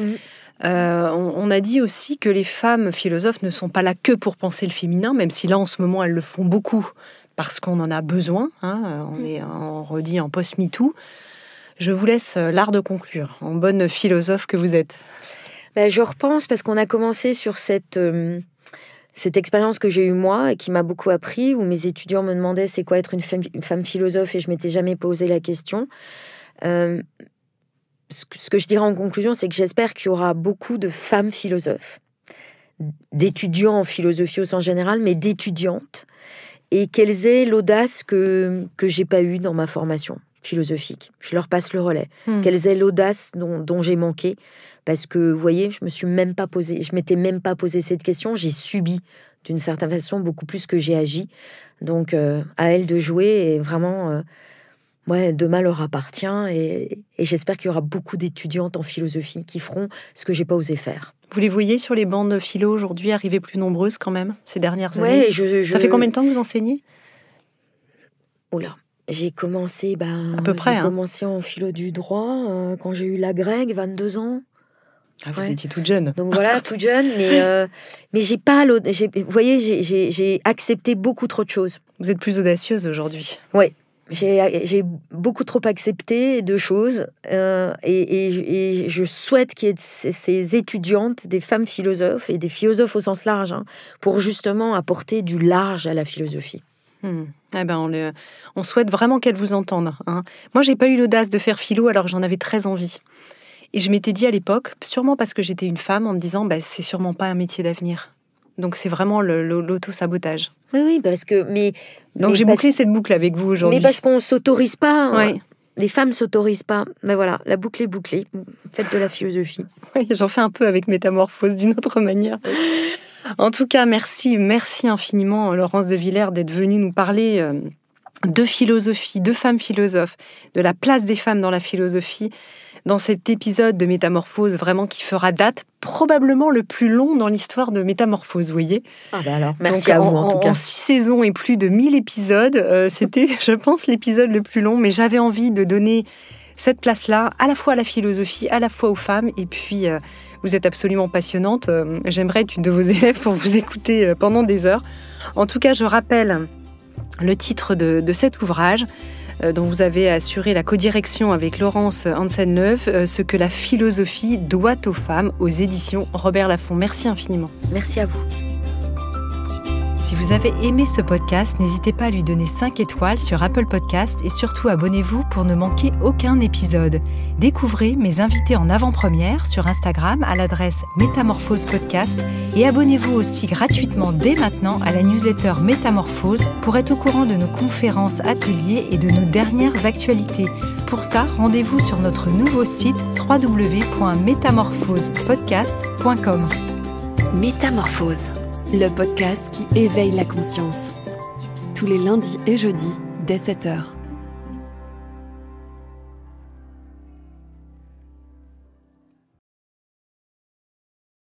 On a dit aussi que les femmes philosophes ne sont pas là que pour penser le féminin, même si là en ce moment elles le font beaucoup, parce qu'on en a besoin, on redit en post-MeToo. Je vous laisse l'art de conclure, en bonne philosophe que vous êtes. Je repense, parce qu'on a commencé sur cette expérience que j'ai eue moi, et qui m'a beaucoup appris, où mes étudiants me demandaient c'est quoi être une femme philosophe, et je m'étais jamais posé la question. Ce que je dirais en conclusion, c'est que j'espère qu'il y aura beaucoup de femmes philosophes, d'étudiants en philosophie au sens général, mais d'étudiantes, et qu'elles aient l'audace que j'ai pas eue dans ma formation philosophique. Je leur passe le relais. Qu'elles aient l'audace dont j'ai manqué, parce que, vous voyez, je m'étais même pas posé cette question. J'ai subi, d'une certaine façon, beaucoup plus que j'ai agi. Donc, à elles de jouer, et vraiment, demain leur appartient, et j'espère qu'il y aura beaucoup d'étudiantes en philosophie qui feront ce que j'ai pas osé faire. Vous les voyez sur les bancs de philo aujourd'hui arriver plus nombreuses quand même, ces dernières années? Ça fait combien de temps que vous enseignez? Oula, j'ai commencé, à peu près, commencé en philo du droit quand j'ai eu la grecque, 22 ans. Ah, vous étiez toute jeune. Donc voilà, toute jeune, mais j'ai pas vous voyez, j'ai accepté beaucoup trop de choses. Vous êtes plus audacieuse aujourd'hui. Oui. J'ai beaucoup trop accepté de choses, et je souhaite qu'il y ait ces étudiantes, des femmes philosophes, et des philosophes au sens large, pour justement apporter du large à la philosophie. On souhaite vraiment qu'elles vous entendent. Moi, j'ai pas eu l'audace de faire philo alors que j'en avais très envie. Et je m'étais dit à l'époque, sûrement parce que j'étais une femme, en me disant c'est sûrement pas un métier d'avenir. Donc c'est vraiment l'auto-sabotage. Oui, parce que... Donc j'ai bouclé cette boucle avec vous aujourd'hui. Mais parce qu'on ne s'autorise pas. Les femmes ne s'autorisent pas. Mais voilà, la boucle est bouclée. Faites de la philosophie. Oui, j'en fais un peu avec Métamorphose d'une autre manière. En tout cas, merci infiniment, Laurence de Villers, d'être venue nous parler de philosophie, de femmes philosophes, de la place des femmes dans la philosophie, dans cet épisode de Métamorphose vraiment qui fera date, probablement le plus long dans l'histoire de Métamorphose, vous voyez. Alors, merci à vous en tout cas. En 6 saisons et plus de 1000 épisodes, c'était, je pense, l'épisode le plus long, mais j'avais envie de donner cette place-là, à la fois à la philosophie, à la fois aux femmes, et puis vous êtes absolument passionnante. J'aimerais être une de vos élèves pour vous écouter pendant des heures. En tout cas, je rappelle le titre de cet ouvrage, dont vous avez assuré la codirection avec Laurence Hansen-Leuve, Ce que la philosophie doit aux femmes, aux éditions Robert Laffont. Merci infiniment. Merci à vous. Si vous avez aimé ce podcast, n'hésitez pas à lui donner 5 étoiles sur Apple Podcast et surtout abonnez-vous pour ne manquer aucun épisode. Découvrez mes invités en avant-première sur Instagram à l'adresse Métamorphose Podcast et abonnez-vous aussi gratuitement dès maintenant à la newsletter Métamorphose pour être au courant de nos conférences, ateliers et de nos dernières actualités. Pour ça, rendez-vous sur notre nouveau site www.métamorphosepodcast.com. Métamorphose, le podcast qui éveille la conscience. Tous les lundis et jeudis dès 7h.